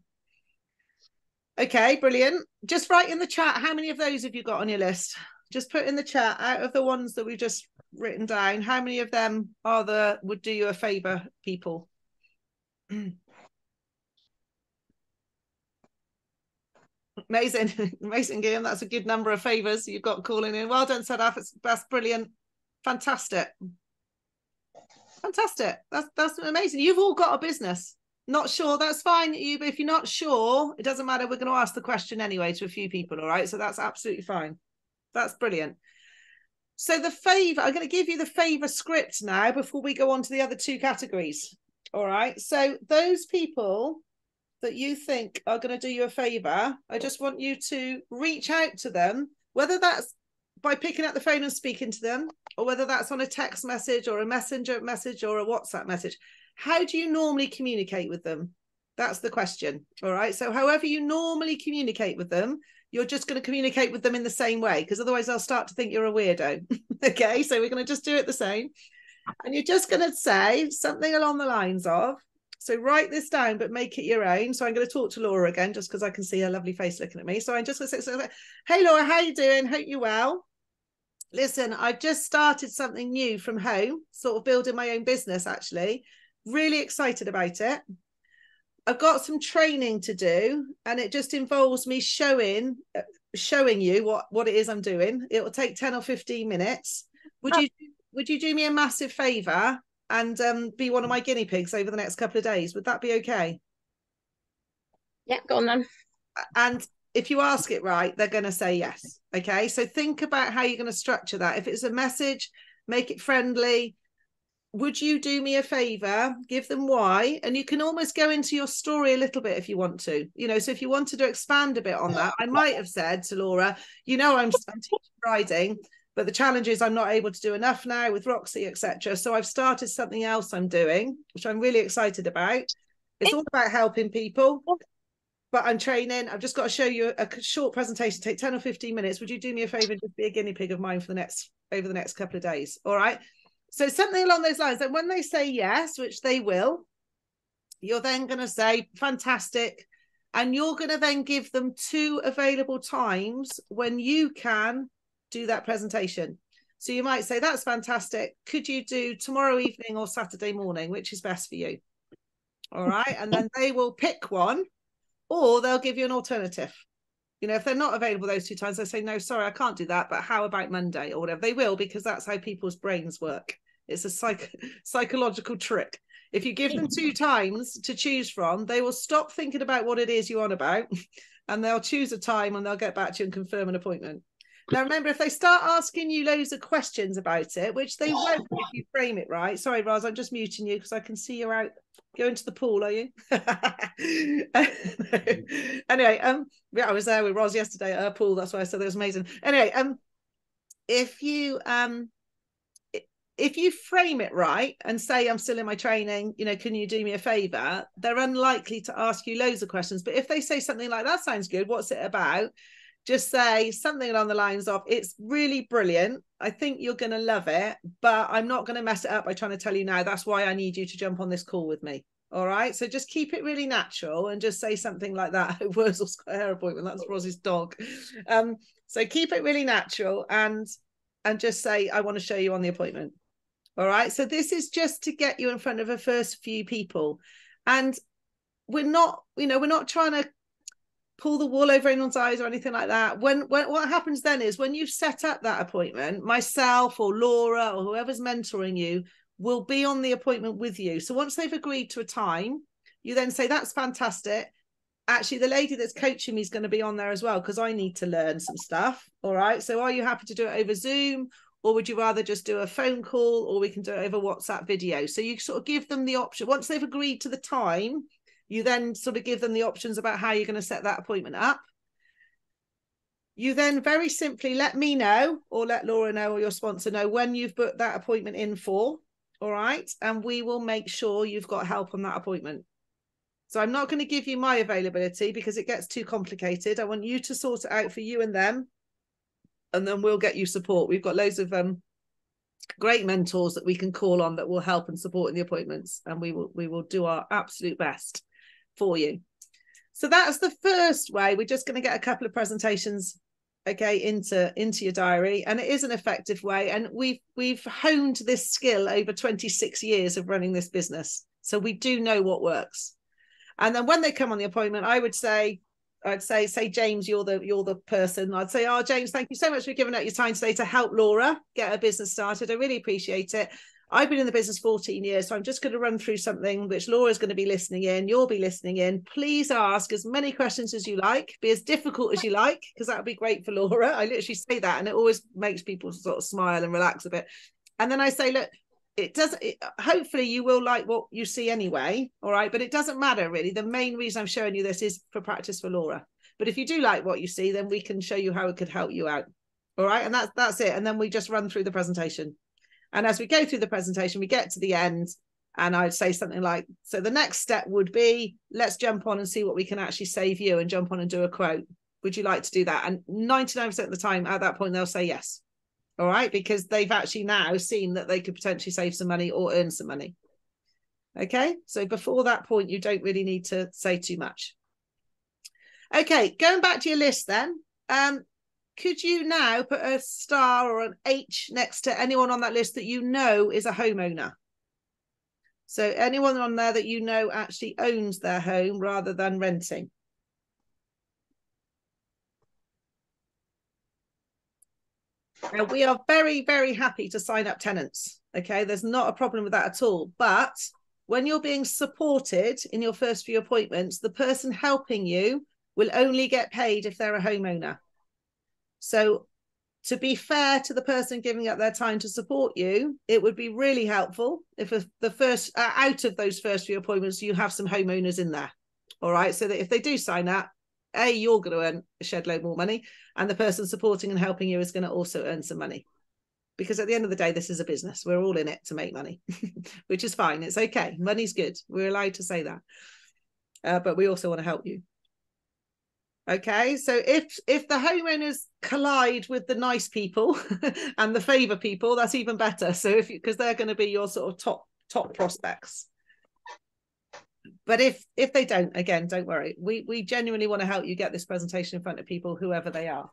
Okay, brilliant. Just write in the chat, how many of those have you got on your list? Just put in the chat, out of the ones that we've just written down, how many of them are the would do you a favor people? Amazing, amazing, Guillaume. That's a good number of favors you've got calling in. Well done, Sadaf. That's brilliant. Fantastic. Fantastic. That's amazing. You've all got a business. Not sure, that's fine. If you're not sure, it doesn't matter. We're going to ask the question anyway to a few people, all right? So that's absolutely fine. That's brilliant. So the favor, I'm going to give you the favor script now before we go on to the other 2 categories, all right? So those people that you think are going to do you a favor, I just want you to reach out to them whether that's by picking up the phone and speaking to them, or whether that's on a text message or a messenger message or a WhatsApp message. How do you normally communicate with them? That's the question. All right. So however you normally communicate with them, you're just going to communicate with them in the same way, because otherwise they'll start to think you're a weirdo. Okay. So we're going to just do it the same. And you're just going to say something along the lines of, so write this down, but make it your own. So I'm going to talk to Laura again, just because I can see her lovely face looking at me. So I'm just going to say, hey, Laura, how you doing? Hope you're well. Listen, I've just started something new from home, sort of building my own business, actually. Really excited about it. I've got some training to do, and it just involves me showing you what it is I'm doing. It will take 10 or 15 minutes. Would you do me a massive favor and be one of my guinea pigs over the next couple of days? Would that be okay? Yeah, go on then. And if you ask it right, they're going to say yes. Okay, so think about how you're going to structure that. If it's a message, make it friendly. Would you do me a favor? Give them why. And you can almost go into your story a little bit if you want to. You know, so if you wanted to expand a bit on that, I might have said to Laura, you know, I'm teaching riding, but the challenge is I'm not able to do enough now with Roxy, etc. So I've started something else I'm doing, which I'm really excited about. It's all about helping people. But I'm training. I've just got to show you a short presentation, take 10 or 15 minutes. Would you do me a favor and just be a guinea pig of mine for over the next couple of days? All right. So something along those lines. And when they say yes, which they will, you're then going to say, fantastic. And you're going to then give them 2 available times when you can do that presentation. So you might say, that's fantastic. Could you do tomorrow evening or Saturday morning, which is best for you? All right. And then they will pick one, or they'll give you an alternative. You know, if they're not available those 2 times, they say, no, sorry, I can't do that, but how about Monday or whatever? They will, because that's how people's brains work. It's a psychological trick. If you give them 2 times to choose from, they will stop thinking about what it is you're on about, and they'll choose a time and they'll get back to you and confirm an appointment. Now, remember, if they start asking you loads of questions about it, which they won't if you frame it right. Sorry, Roz, I'm just muting you because I can see you're out going to the pool, are you? Anyway, yeah, I was there with Roz yesterday at her pool. That's why I said it was amazing. Anyway, if you frame it right and say, I'm still in my training, you know, can you do me a favor? They're unlikely to ask you loads of questions. But if they say something like, that sounds good, what's it about? Just say something along the lines of, it's really brilliant. I think you're going to love it, but I'm not going to mess it up by trying to tell you now. That's why I need you to jump on this call with me. All right. So just keep it really natural and just say something like that. Wurzel's got a hair appointment. That's Rosy's dog. So keep it really natural and just say, I want to show you on the appointment. All right. So this is just to get you in front of the first few people. And we're not trying to pull the wool over anyone's eyes or anything like that. When what happens then is, when you've set up that appointment, myself or Laura or whoever's mentoring you will be on the appointment with you. So once they've agreed to a time, you then say, that's fantastic. Actually, the lady that's coaching me is going to be on there as well, because I need to learn some stuff. All right. So are you happy to do it over Zoom, or would you rather just do a phone call, or we can do it over WhatsApp video? So you sort of give them the option. Once they've agreed to the time, you then sort of give them the options about how you're going to set that appointment up. You then very simply let me know, or let Laura know, or your sponsor know, when you've booked that appointment in for. All right. And we will make sure you've got help on that appointment. So I'm not going to give you my availability because it gets too complicated. I want you to sort it out for you and them, and then we'll get you support. We've got loads of great mentors that we can call on that will help and support in the appointments, and we will do our absolute best for you. So that's the first way. We're just going to get a couple of presentations, okay, into your diary, and it is an effective way. And we've honed this skill over 26 years of running this business, so we do know what works. And then when they come on the appointment, I'd say, James, you're the person. I'd say, oh, James, thank you so much for giving up your time today to help Laura get her business started. I really appreciate it. I've been in the business 14 years, so I'm just going to run through something which Laura's going to be listening in. You'll be listening in. Please ask as many questions as you like. Be as difficult as you like, because that would be great for Laura. I literally say that, and it always makes people sort of smile and relax a bit. And then I say, look, hopefully you will like what you see anyway, all right? But it doesn't matter, really. The main reason I'm showing you this is for practice for Laura. But if you do like what you see, then we can show you how it could help you out. All right, and that's it. And then we just run through the presentation. And as we go through the presentation, we get to the end, and I'd say something like, so the next step would be, let's jump on and see what we can actually save you, and jump on and do a quote. Would you like to do that? And 99% of the time at that point, they'll say yes. All right, because they've actually now seen that they could potentially save some money or earn some money. Okay, so before that point, you don't really need to say too much. Okay, going back to your list then, could you now put a star or an H next to anyone on that list that you know is a homeowner? So anyone on there that you know actually owns their home rather than renting. Now, we are very, very happy to sign up tenants. Okay, there's not a problem with that at all. But when you're being supported in your first few appointments, the person helping you will only get paid if they're a homeowner. So to be fair to the person giving up their time to support you, it would be really helpful if the first out of those first few appointments, you have some homeowners in there. All right, so that if they do sign up, A, you're going to earn a shed load more money, and the person supporting and helping you is going to also earn some money. Because at the end of the day, this is a business. We're all in it to make money, which is fine. It's okay. Money's good. We're allowed to say that. But we also want to help you. Okay, so if the homeowners collide with the nice people and the favor people, that's even better. So because they're going to be your sort of top prospects. But if they don't, again, don't worry. We genuinely want to help you get this presentation in front of people, whoever they are.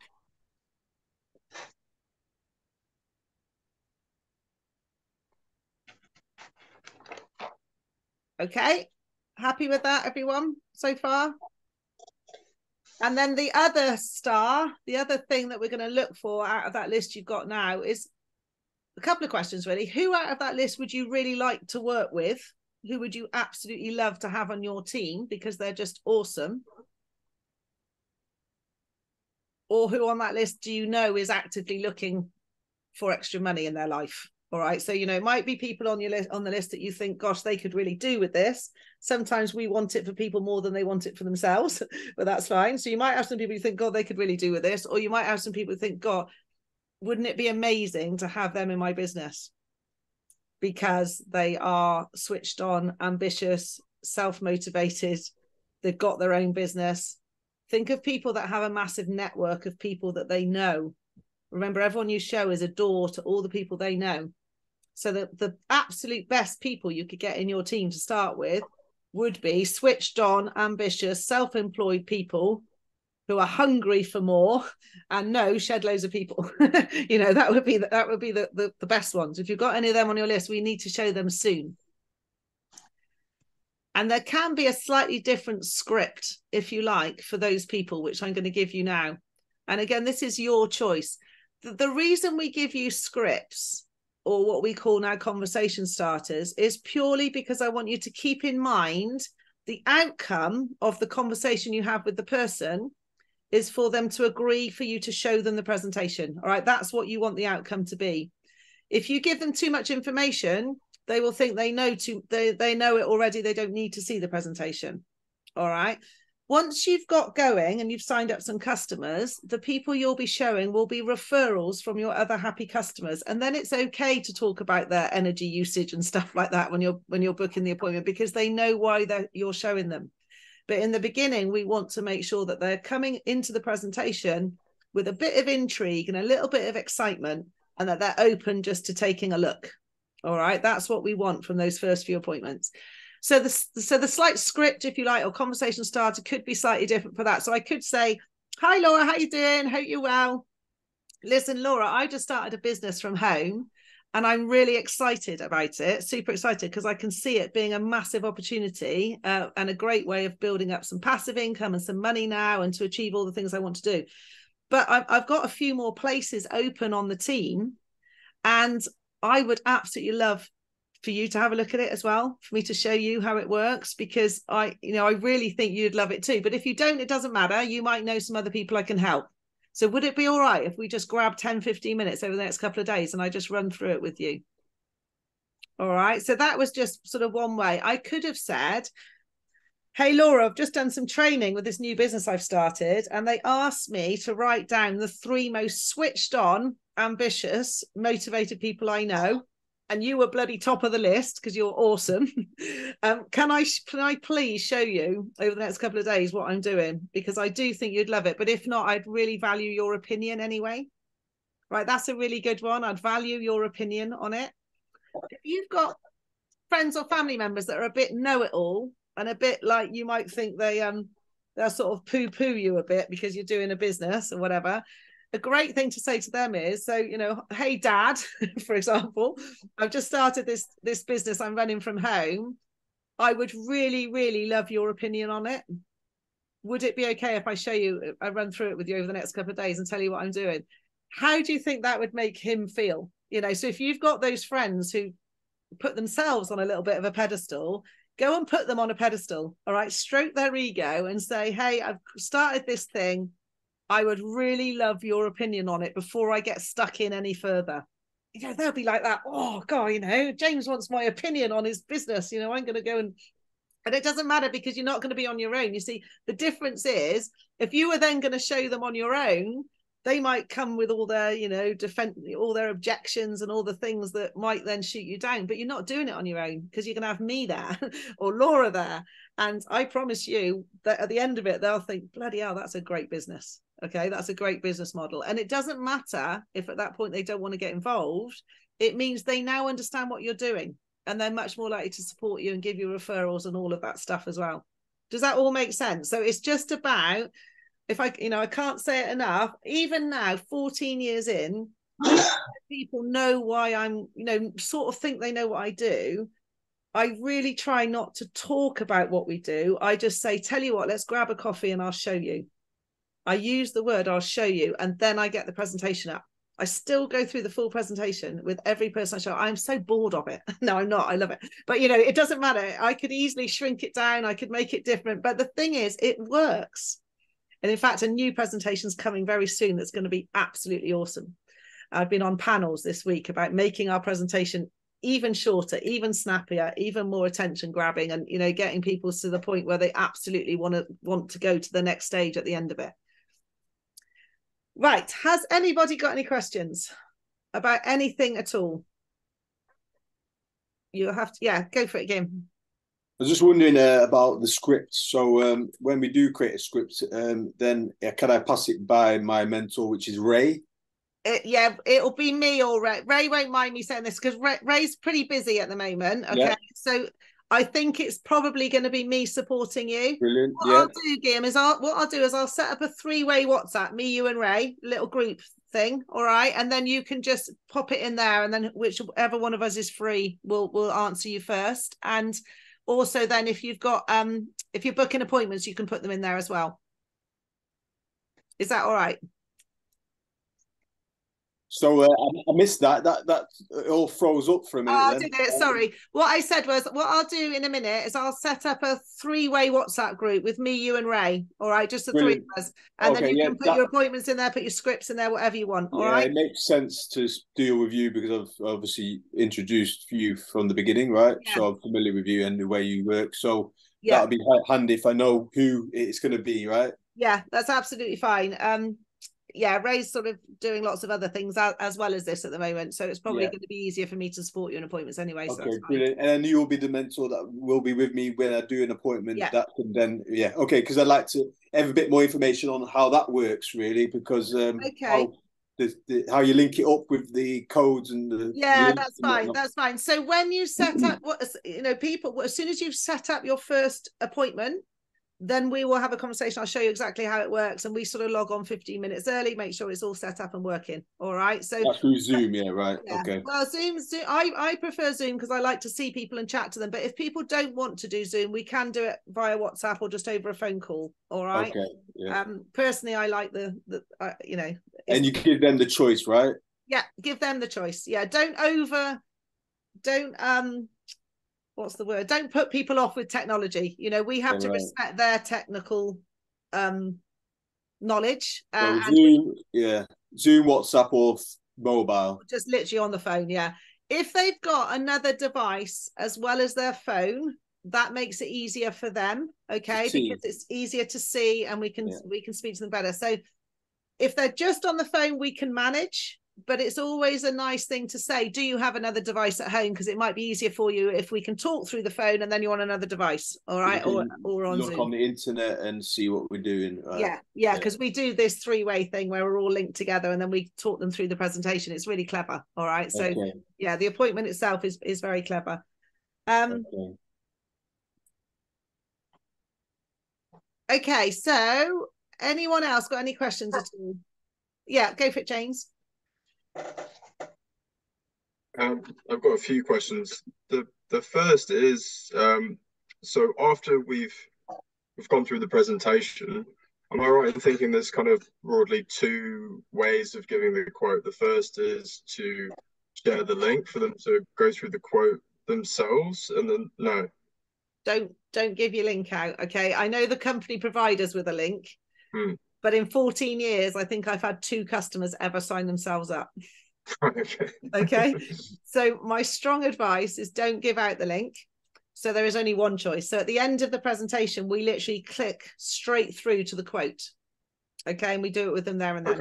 Okay, happy with that, everyone, so far? And then the other star, the other thing that we're going to look for out of that list you've got now is a couple of questions, really. Who out of that list would you really like to work with? Who would you absolutely love to have on your team because they're just awesome? Or who on that list do you know is actively looking for extra money in their life? All right, so it might be people on your list, on the list, that you think, gosh, they could really do with this. Sometimes we want it for people more than they want it for themselves, but that's fine. So you might have some people who think, God, they could really do with this, or you might have some people who think, God, wouldn't it be amazing to have them in my business? Because they are switched on, ambitious, self-motivated, they've got their own business. Think of people that have a massive network of people that they know. Remember, everyone you show is a door to all the people they know. So the absolute best people you could get in your team to start with would be switched on, ambitious, self-employed people who are hungry for more and know shed loads of people. That would be the best ones. If you've got any of them on your list, we need to show them soon. And there can be a slightly different script, if you like, for those people, which I'm going to give you now. And again, this is your choice. The reason we give you scripts, or what we call now conversation starters, is purely because I want you to keep in mind the outcome of the conversation you have with the person is for them to agree for you to show them the presentation. All right, that's what you want the outcome to be. If you give them too much information, they will think they know they know it already. They don't need to see the presentation. All right. Once you've got going and you've signed up some customers, the people you'll be showing will be referrals from your other happy customers. And then it's okay to talk about their energy usage and stuff like that when you're booking the appointment, because they know why you're showing them. But in the beginning, we want to make sure that they're coming into the presentation with a bit of intrigue and a little bit of excitement, and that they're open just to taking a look. All right, that's what we want from those first few appointments. So the slight script, if you like, or conversation starter could be slightly different for that. So I could say, hi, Laura, how you doing? Hope you're well. Listen, Laura, I just started a business from home and I'm really excited about it, super excited, because I can see it being a massive opportunity and a great way of building up some passive income and some money now, and to achieve all the things I want to do. But I've got a few more places open on the team, and I would absolutely love for you to have a look at it as well, for me to show you how it works, because I really think you'd love it too. But if you don't, it doesn't matter. You might know some other people I can help. So would it be all right if we just grab 10, 15 minutes over the next couple of days and I just run through it with you? All right. So that was just sort of one way. I could have said, hey, Laura, I've just done some training with this new business I've started, and they asked me to write down the 3 most switched on, ambitious, motivated people I know. And you were bloody top of the list because you're awesome. Can I please show you over the next couple of days what I'm doing? Because I do think you'd love it. But if not, I'd really value your opinion anyway. Right, that's a really good one. I'd value your opinion on it. If you've got friends or family members that are a bit know-it-all and a bit like you might think they'll sort of poo-poo you a bit because you're doing a business or whatever, a great thing to say to them is, so, you know, hey, Dad, for example, I've just started this business I'm running from home. I would really, really love your opinion on it. Would it be okay if I run through it with you over the next couple of days and tell you what I'm doing? How do you think that would make him feel? You know, so if you've got those friends who put themselves on a little bit of a pedestal, go and put them on a pedestal. All right, stroke their ego and say, hey, I've started this thing. I would really love your opinion on it before I get stuck in any further. You know, they'll be like that. Oh God, you know, James wants my opinion on his business. You know, I'm going to go and it doesn't matter because you're not going to be on your own. You see, the difference is if you were then going to show them on your own, they might come with all their, you know, all their objections and all the things that might then shoot you down, but you're not doing it on your own because you're going to have me there or Laura there. And I promise you that at the end of it, they'll think, bloody hell, that's a great business. Okay, that's a great business model. And it doesn't matter if at that point they don't want to get involved. It means they now understand what you're doing and they're much more likely to support you and give you referrals and all of that stuff as well. Does that all make sense? So it's just about, if I, you know, I can't say it enough, even now, 14 years in, people know why I'm, you know, sort of think they know what I do. I really try not to talk about what we do. I just say, tell you what, let's grab a coffee and I'll show you. I use the word, I'll show you, and then I get the presentation up. I still go through the full presentation with every person I show. I'm so bored of it. No, I'm not. I love it. But, you know, it doesn't matter. I could easily shrink it down. I could make it different. But the thing is, it works. And in fact, a new presentation is coming very soon that's going to be absolutely awesome. I've been on panels this week about making our presentation even shorter, even snappier, even more attention grabbing, and, you know, getting people to the point where they absolutely want to go to the next stage at the end of it. Right. Has anybody got any questions about anything at all? You have to, yeah, go for it again. I was just wondering about the script. So when we do create a script, then can I pass it by my mentor, which is Ray? Yeah, it'll be me or Ray. Ray won't mind me saying this because Ray's pretty busy at the moment. Okay, yeah. So I think it's probably going to be me supporting you. Brilliant. What I'll do, Gim, is I'll set up a 3-way WhatsApp, me, you, and Ray, little group thing. All right, and then you can just pop it in there, and then whichever one of us is free, will answer you first. And also, then if you've got if you're booking appointments, you can put them in there as well. Is that all right? So I missed that. That all froze up for a minute. Oh, did it? Sorry. What I said was, what I'll do in a minute is I'll set up a 3-way WhatsApp group with me, you, and Ray. All right, just the Brilliant. 3 of us, and then you can put your appointments in there, put your scripts in there, whatever you want. All right. It makes sense to deal with you because I've obviously introduced you from the beginning, right? Yeah. So I'm familiar with you and the way you work. So yeah, that'll be handy if I know who it's going to be, right? Yeah, that's absolutely fine. Yeah, Ray's sort of doing lots of other things as well as this at the moment, so it's probably going to be easier for me to support you in appointments anyway. Okay, so brilliant. And then you'll be the mentor that will be with me when I do an appointment. Yeah. That can then, okay, because I'd like to have a bit more information on how that works, really, because how you link it up with the codes and the that's fine. That's fine. So when you set up, people, as soon as you've set up your first appointment, then we will have a conversation. I'll show you exactly how it works, and we sort of log on 15 minutes early, make sure it's all set up and working. All right. So that's through Zoom, yeah, right? Yeah. Okay. Well, Zoom. I prefer Zoom because I like to see people and chat to them. But if people don't want to do Zoom, we can do it via WhatsApp or just over a phone call. All right. Okay. Yeah. Personally, I like the And you give them the choice, right? Yeah, give them the choice. Yeah, don't what's the word? Don't put people off with technology. You know, we have to respect their technical knowledge. Zoom, Zoom, WhatsApp, or mobile. Just literally on the phone, yeah. If they've got another device as well as their phone, that makes it easier for them, okay, because it's easier to see, and we can speak to them better. So if they're just on the phone, we can manage, but it's always a nice thing to say, do you have another device at home? Because it might be easier for you if we can talk through the phone and then you're on another device, all right, or on look Zoom. on the internet and see what we're doing. Yeah, because we do this three-way thing where we're all linked together and then we talk them through the presentation. It's really clever, all right? So yeah, the appointment itself is very clever. Okay, so anyone else got any questions at all? Yeah, go for it, James. I've got a few questions. The first is, so after we've gone through the presentation, am I right in thinking there's kind of broadly two ways of giving the quote? The first is to share the link for them to go through the quote themselves, and then no. Don't give your link out, okay? I know the company provide us with a link, but in 14 years, I think I've had 2 customers ever sign themselves up. Okay. So my strong advice is don't give out the link. So there is only one choice. So at the end of the presentation, we literally click straight through to the quote. Okay. And we do it with them there and then.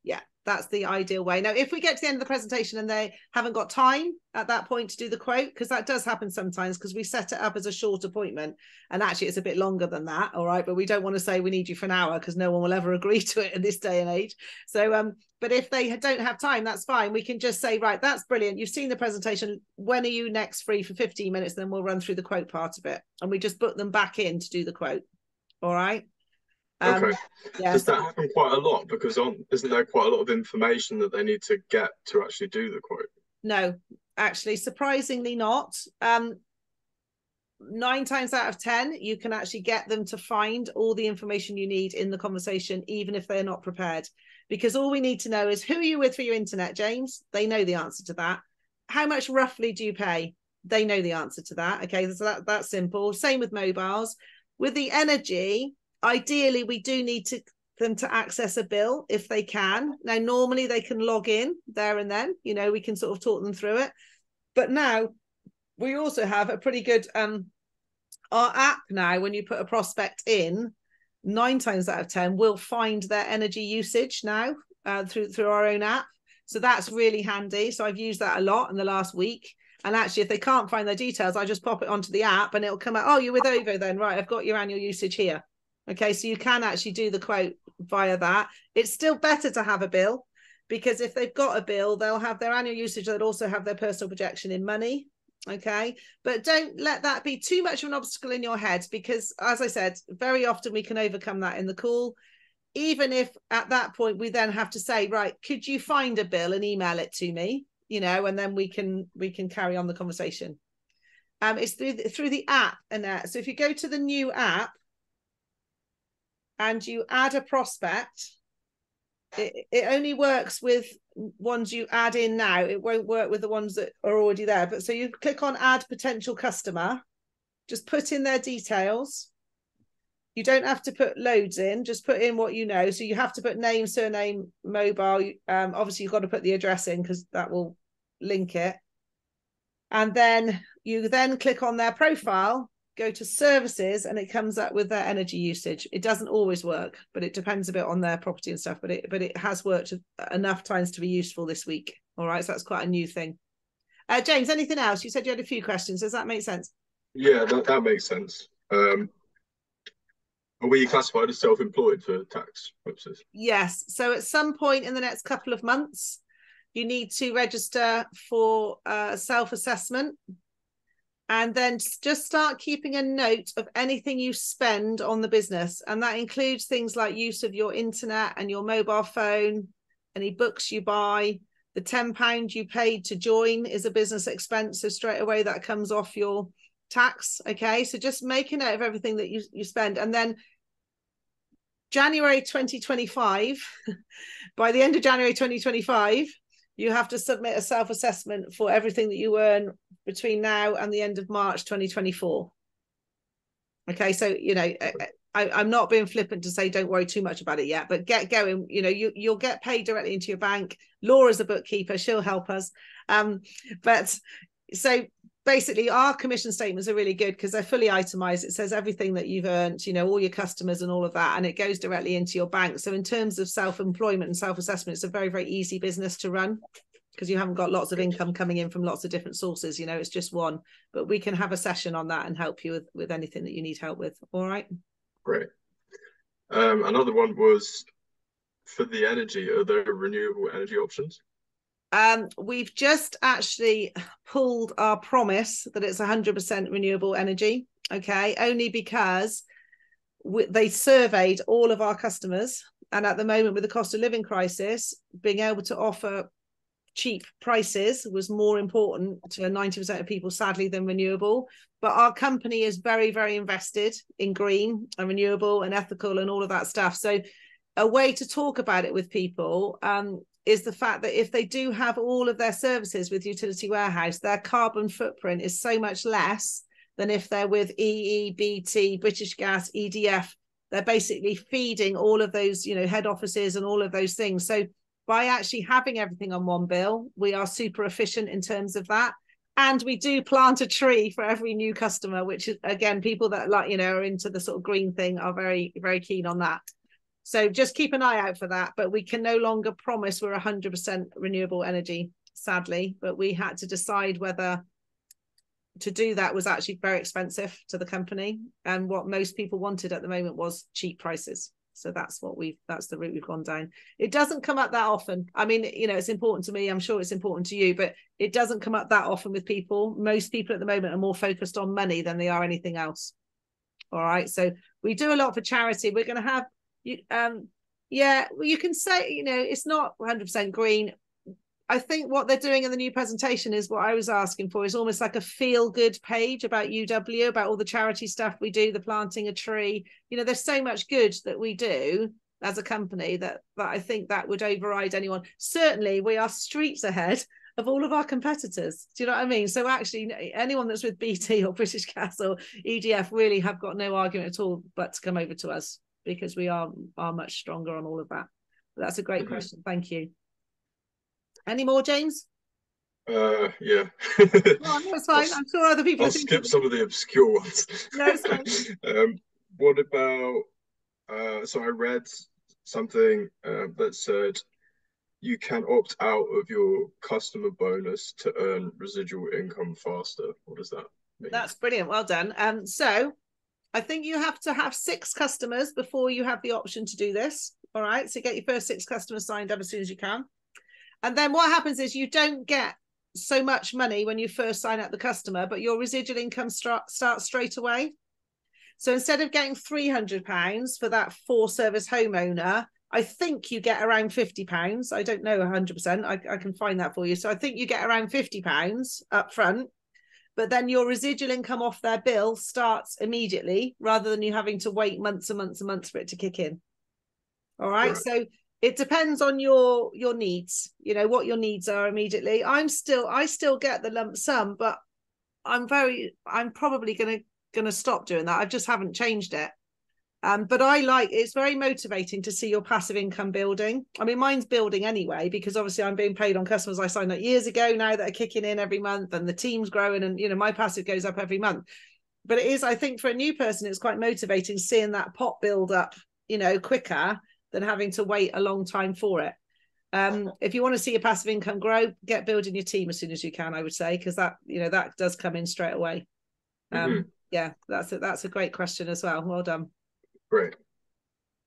Yeah, that's the ideal way. Now, if we get to the end of the presentation and they haven't got time at that point to do the quote, because that does happen sometimes, because we set it up as a short appointment and actually it's a bit longer than that, all right, but we don't want to say we need you for an hour because no one will ever agree to it in this day and age. So but if they don't have time, that's fine. We can just say, right, that's brilliant, you've seen the presentation, when are you next free for 15 minutes? Then we'll run through the quote part of it and we just book them back in to do the quote. All right. Okay. Does that happen quite a lot? Because isn't there quite a lot of information that they need to get to actually do the quote? No, actually, surprisingly not. 9 times out of 10, you can actually get them to find all the information you need in the conversation, even if they're not prepared. Because all we need to know is, who are you with for your internet, James? They know the answer to that. How much roughly do you pay? They know the answer to that. Okay, so that's simple. Same with mobiles. With the energy, ideally, we do need them to access a bill if they can. Now, normally they can log in there and then, you know, we can sort of talk them through it. But now we also have a pretty good, our app now, when you put a prospect in, 9 times out of 10 will find their energy usage now through our own app. So that's really handy. So I've used that a lot in the last week. And actually, if they can't find their details, I just pop it onto the app and it'll come out, oh, you're with OVO then, right, I've got your annual usage here. Okay, so you can actually do the quote via that. It's still better to have a bill, because if they've got a bill, they'll have their annual usage, they'll also have their personal projection in money. Okay, but don't let that be too much of an obstacle in your head, because as I said, very often we can overcome that in the call. Even if at that point we then have to say, right, could you find a bill and email it to me, you know, and then we can carry on the conversation. It's through the app. And so if you go to the new app and you add a prospect, it only works with ones you add in now. It won't work with the ones that are already there. But so you click on add potential customer, just put in their details. You don't have to put loads in, just put in what you know. So you have to put name, surname, mobile. Obviously you've got to put the address in because that will link it. And then you then click on their profile, go to services, and it comes up with their energy usage. It doesn't always work, but it depends a bit on their property and stuff, but it has worked enough times to be useful this week. All right, so that's quite a new thing. James, anything else? You said you had a few questions. Does that make sense? Yeah, that makes sense. Are we classified as self-employed for tax purposes? Yes. So at some point in the next couple of months, you need to register for self-assessment, and then just start keeping a note of anything you spend on the business. And that includes things like use of your internet and your mobile phone, any books you buy. The £10 you paid to join is a business expense. So straight away that comes off your tax. Okay, so just make a note of everything that you spend. And then January 2025, by the end of January 2025, you have to submit a self-assessment for everything that you earn between now and the end of March 2024. Okay, so, you know, I'm not being flippant to say don't worry too much about it yet, but get going. You know, you'll get paid directly into your bank. Laura's a bookkeeper, she'll help us. But so basically our commission statements are really good because they're fully itemized. It says everything that you've earned, you know, all your customers and all of that, and it goes directly into your bank. So in terms of self-employment and self-assessment, it's a very, very easy business to run because you haven't got lots of income coming in from lots of different sources. You know, it's just one. But we can have a session on that and help you with anything that you need help with. All right. Great. Another one was for the energy. Are there renewable energy options? We've just actually pulled our promise that it's 100% renewable energy. Okay, only because they surveyed all of our customers, and at the moment, with the cost of living crisis, being able to offer cheap prices was more important to 90% of people, sadly, than renewable. But our company is very, very invested in green and renewable and ethical and all of that stuff. So a way to talk about it with people is the fact that if they do have all of their services with Utility Warehouse, their carbon footprint is so much less than if they're with EE, BT, British Gas, EDF. They're basically feeding all of those, you know, head offices and all of those things. So by actually having everything on one bill, we are super efficient in terms of that. And we do plant a tree for every new customer, which is, again, people that, like, you know, are into the sort of green thing are very, very keen on that. So just keep an eye out for that. But we can no longer promise we're 100% renewable energy, sadly. But we had to decide whether to do that was actually very expensive to the company. And what most people wanted at the moment was cheap prices. So that's the route we've gone down. It doesn't come up that often. I mean, you know, it's important to me. I'm sure it's important to you, but it doesn't come up that often with people. Most people at the moment are more focused on money than they are anything else. All right. So we do a lot for charity. We're going to have, yeah, well, you can say, you know, it's not 100% green. I think what they're doing in the new presentation is what I was asking for, is almost like a feel-good page about UW, about all the charity stuff we do, the planting a tree. You know, there's so much good that we do as a company that I think that would override anyone. Certainly, we are streets ahead of all of our competitors. Do you know what I mean? So actually, anyone that's with BT or British Gas or EDF really have got no argument at all but to come over to us, because we are much stronger on all of that. But that's a great question. Thank you. Any more, James? Yeah. Oh, no, it's fine. I'm sure other people. I'll skip some of the obscure ones. No, it's fine. What about? So I read something that said you can opt out of your customer bonus to earn residual income faster. What does that mean? That's brilliant. Well done. So I think you have to have 6 customers before you have the option to do this. All right. So get your first 6 customers signed up as soon as you can. And then what happens is you don't get so much money when you first sign up the customer, but your residual income starts straight away. So instead of getting £300 for that 4-service homeowner, I think you get around £50. I don't know 100%. I can find that for you. So I think you get around £50 up front, but then your residual income off their bill starts immediately, rather than you having to wait months and months and months for it to kick in. All right. So it depends on your needs, you know, what your needs are immediately. I still get the lump sum, but I'm probably gonna stop doing that. I just haven't changed it. But it's very motivating to see your passive income building. I mean, mine's building anyway, because obviously I'm being paid on customers I signed up years ago now that are kicking in every month, and the team's growing, and, you know, my passive goes up every month. But it is, I think, for a new person, it's quite motivating seeing that pot build up, you know, quicker than having to wait a long time for it. If you want to see your passive income grow, get building your team as soon as you can, I would say, because that, you know, that does come in straight away. Yeah, that's a great question as well. Well done. Great.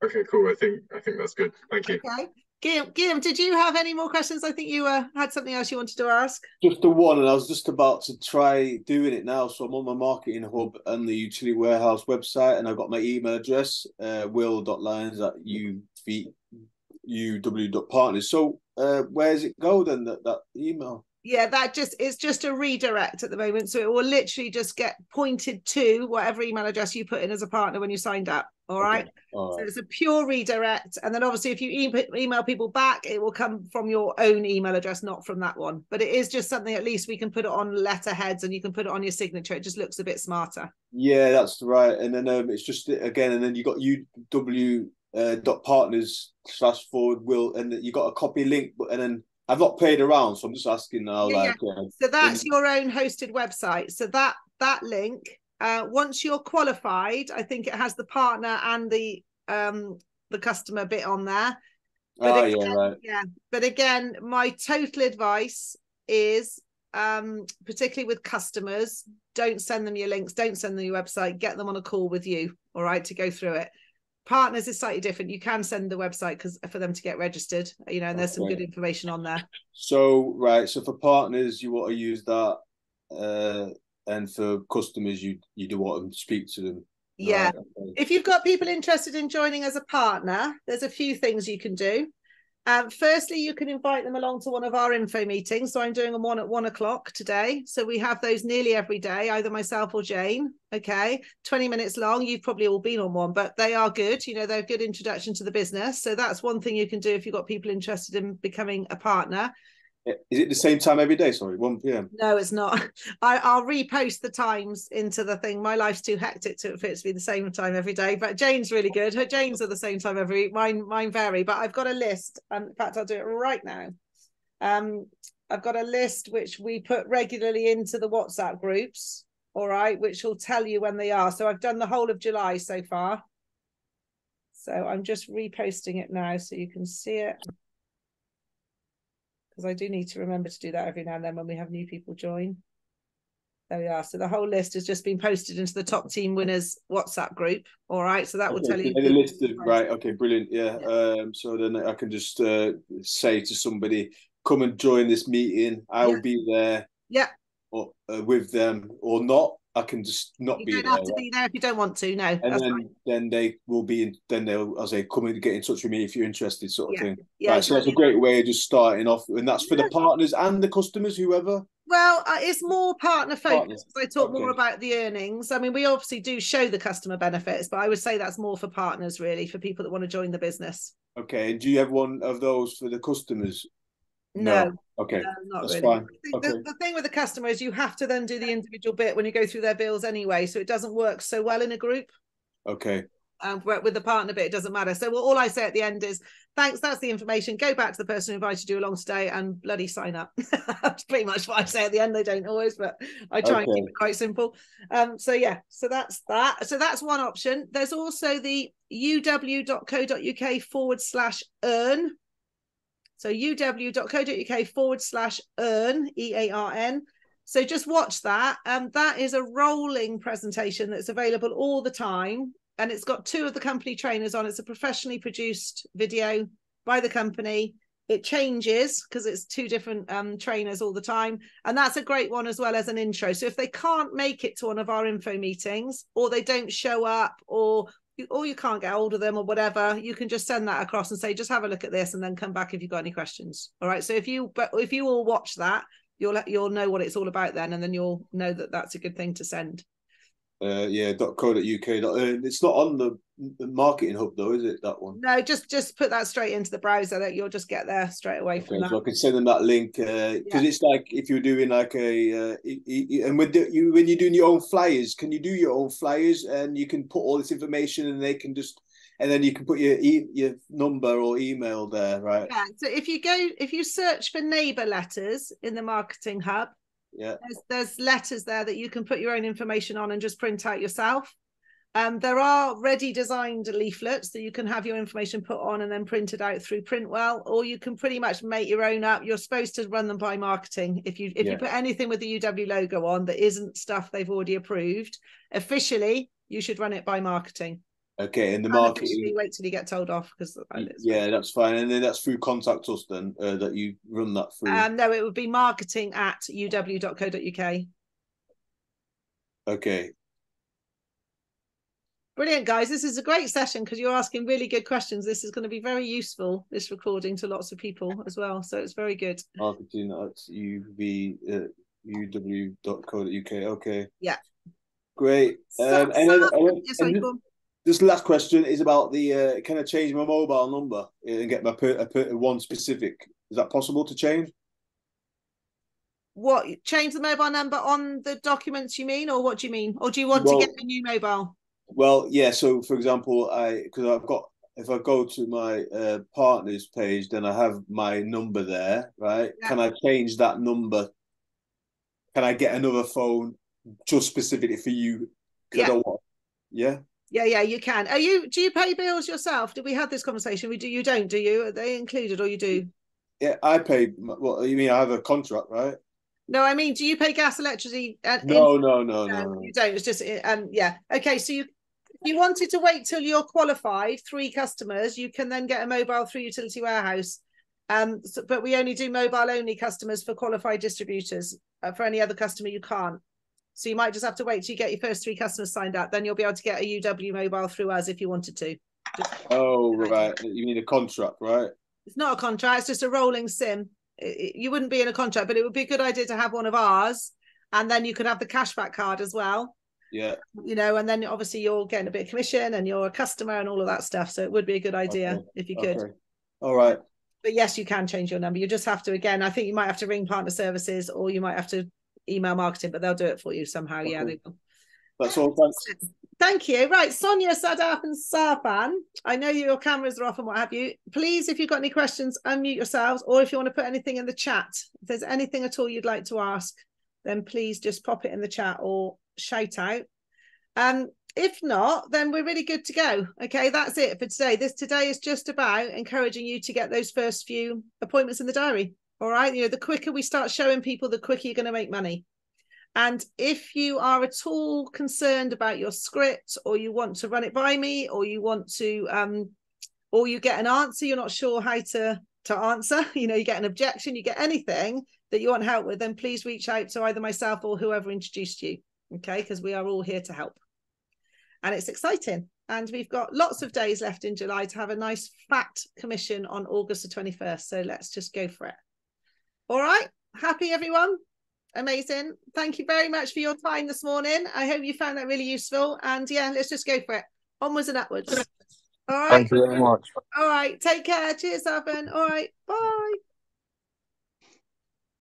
Okay, cool. I think that's good. Thank you. Okay. Guillaume, did you have any more questions? I think you had something else you wanted to ask. Just the one, and I was just about to try doing it now. So I'm on my marketing hub and the Utility Warehouse website, and I've got my email address, will.lyons@uw.partners. So where does it go then, that email? Yeah, it's just a redirect at the moment. So it will literally just get pointed to whatever email address you put in as a partner when you signed up. All right. So it's a pure redirect. And then obviously if you email people back, it will come from your own email address, not from that one. But it is just something, at least we can put it on letterheads and you can put it on your signature. It just looks a bit smarter. Yeah, that's right. And then it's just, again, and then you got uw.partners/will, and you got a copy link, and then I've not played around, so I'm just asking now. Yeah. So that's your own hosted website. So that link, once you're qualified, I think it has the partner and the customer bit on there. But again, But again, my total advice is, particularly with customers, don't send them your links, don't send them your website, get them on a call with you, all right, to go through it. Partners is slightly different. You can send the website because for them to get registered, and there's some good information on there. So so for partners, you want to use that, and for customers, you do want to speak to them. Yeah. Right, okay. If you've got people interested in joining as a partner, there's a few things you can do. Firstly, you can invite them along to one of our info meetings. So I'm doing one at 1 o'clock today. So we have those nearly every day, either myself or Jane. Okay, 20 minutes long. You've probably all been on one, but they are good. They're a good introduction to the business. So that's one thing you can do if you've got people interested in becoming a partner. Is it the same time every day? Sorry, 1 p.m. No, it's not. I'll repost the times into the thing. My life's too hectic for it to be the same time every day. But Jane's really good. Her Jane's are the same time every week. Mine vary. But I've got a list. In fact, I'll do it right now. I've got a list which we put regularly into the WhatsApp groups. All right, which will tell you when they are. So I've done the whole of July so far. So I'm just reposting it now so you can see it. Because I do need to remember to do that every now and then when we have new people join. There we are. So the whole list has just been posted into the top team winners WhatsApp group. All right. So that will tell you. The list of, right. Okay. Brilliant. Yeah. So then I can just say to somebody, come and join this meeting. I will be there. Yeah. Or with them or not. I can just not be there. You don't have to be there if you don't want to. No. And then they will be. Then they'll, as I come and get in touch with me if you're interested, sort of thing. Yeah. Right. So that's a great way of just starting off, and that's for the partners and the customers, whoever. Well, it's more partner focused. I talk more about the earnings. I mean, we obviously do show the customer benefits, but I would say that's more for partners, really, for people that want to join the business. Okay. And do you have one of those for the customers? No. Okay. No, not that's really. fine. The thing with the customer is you have to then do the individual bit when you go through their bills anyway, so it doesn't work so well in a group. Okay. With the partner bit, it doesn't matter. So all I say at the end is, thanks, that's the information. Go back to the person who invited you along today and bloody sign up. That's pretty much what I say at the end. They don't always, but I try and keep it quite simple. So that's that. So that's one option. There's also the uw.co.uk/earn. So uw.co.uk/earn, EARN. So just watch that. That is a rolling presentation that's available all the time. And it's got two of the company trainers on. It's a professionally produced video by the company. It changes because it's two different trainers all the time. And that's a great one as well as an intro. So if they can't make it to one of our info meetings, or they don't show up, or you can't get hold of them or whatever, you can just send that across and say, just have a look at this and then come back if you've got any questions. All right. So if you all watch that, you'll know what it's all about then, and then you'll know that that's a good thing to send. .co.uk. It's not on the marketing hub though, is it, that one? No, just put that straight into the browser. That you'll just get there straight away from that. So I can send them that link because it's like if you're doing like and when you're doing your own flyers, can you do your own flyers and you can put all this information and they can just, and then you can put your number or email there, right? Yeah. So if you search for neighbour letters in the marketing hub, there's letters there that you can put your own information on and just print out yourself. There are ready designed leaflets that you can have your information put on and then printed out through Printwell, or you can pretty much make your own up. You're supposed to run them by marketing. If you put anything with the UW logo on that isn't stuff they've already approved, officially you should run it by marketing. Okay, and the marketing. Wait till you get told off because that's fine, and then that's through Contact Us then that you run that through. No, it would be marketing@uw.co.uk. Okay. Brilliant, guys. This is a great session because you're asking really good questions. This is going to be very useful, this recording, to lots of people as well. So it's very good. Marketing at uw.co.uk. Okay. Yeah. Great. This last question is about the can I change my mobile number and get my one specific? Is that possible to change? What, change the mobile number on the documents, you mean, or what do you mean? Or do you want to get a new mobile? Well, yeah. So, for example, because I've got if I go to my partners page, then I have my number there, right? Yeah. Can I change that number? Can I get another phone just specifically for you? Yeah. Yeah. Yeah, you can. Do you pay bills yourself? Did we have this conversation? You don't, do you? Are they included or you do? Yeah, I pay. What you mean? I have a contract, right? No, I mean, do you pay gas, electricity? No. You don't. It's just yeah. Okay, so if you wanted to wait till you're qualified, 3 customers, you can then get a mobile through Utility Warehouse. But we only do mobile only customers for qualified distributors. For any other customer, you can't. So you might just have to wait till you get your first 3 customers signed up. Then you'll be able to get a UW mobile through us if you wanted to. Right. You mean a contract, right? It's not a contract. It's just a rolling SIM. You wouldn't be in a contract, but it would be a good idea to have one of ours. And then you could have the cashback card as well. Yeah. And then obviously you're getting a bit of commission and you're a customer and all of that stuff. So it would be a good idea if you could. Okay. All right. But yes, you can change your number. You just have to, again, I think you might have to ring partner services or you might have to email marketing, but they'll do it for you somehow. Okay. Yeah, they will. That's all. Thanks. Thank you. Right, Sonia, Sadaf and Sarpan, I know your cameras are off and what have you. Please, if you've got any questions, unmute yourselves, or if you want to put anything in the chat, if there's anything at all you'd like to ask, then please just pop it in the chat or shout out. If not, then we're really good to go. Okay, that's it for today. Today is just about encouraging you to get those first few appointments in the diary. All right, the quicker we start showing people, the quicker you're going to make money. And if you are at all concerned about your script, or you want to run it by me, or you want to, or you get an answer, you're not sure how to answer, you get an objection, you get anything that you want help with, then please reach out to either myself or whoever introduced you. Okay, because we are all here to help. And it's exciting. And we've got lots of days left in July to have a nice fat commission on August the 21st. So let's just go for it. All right. Happy, everyone? Amazing. Thank you very much for your time this morning. I hope you found that really useful. And yeah, let's just go for it. Onwards and upwards. All right. Thank you very much. All right. Take care. Cheers, Evan. All right. Bye.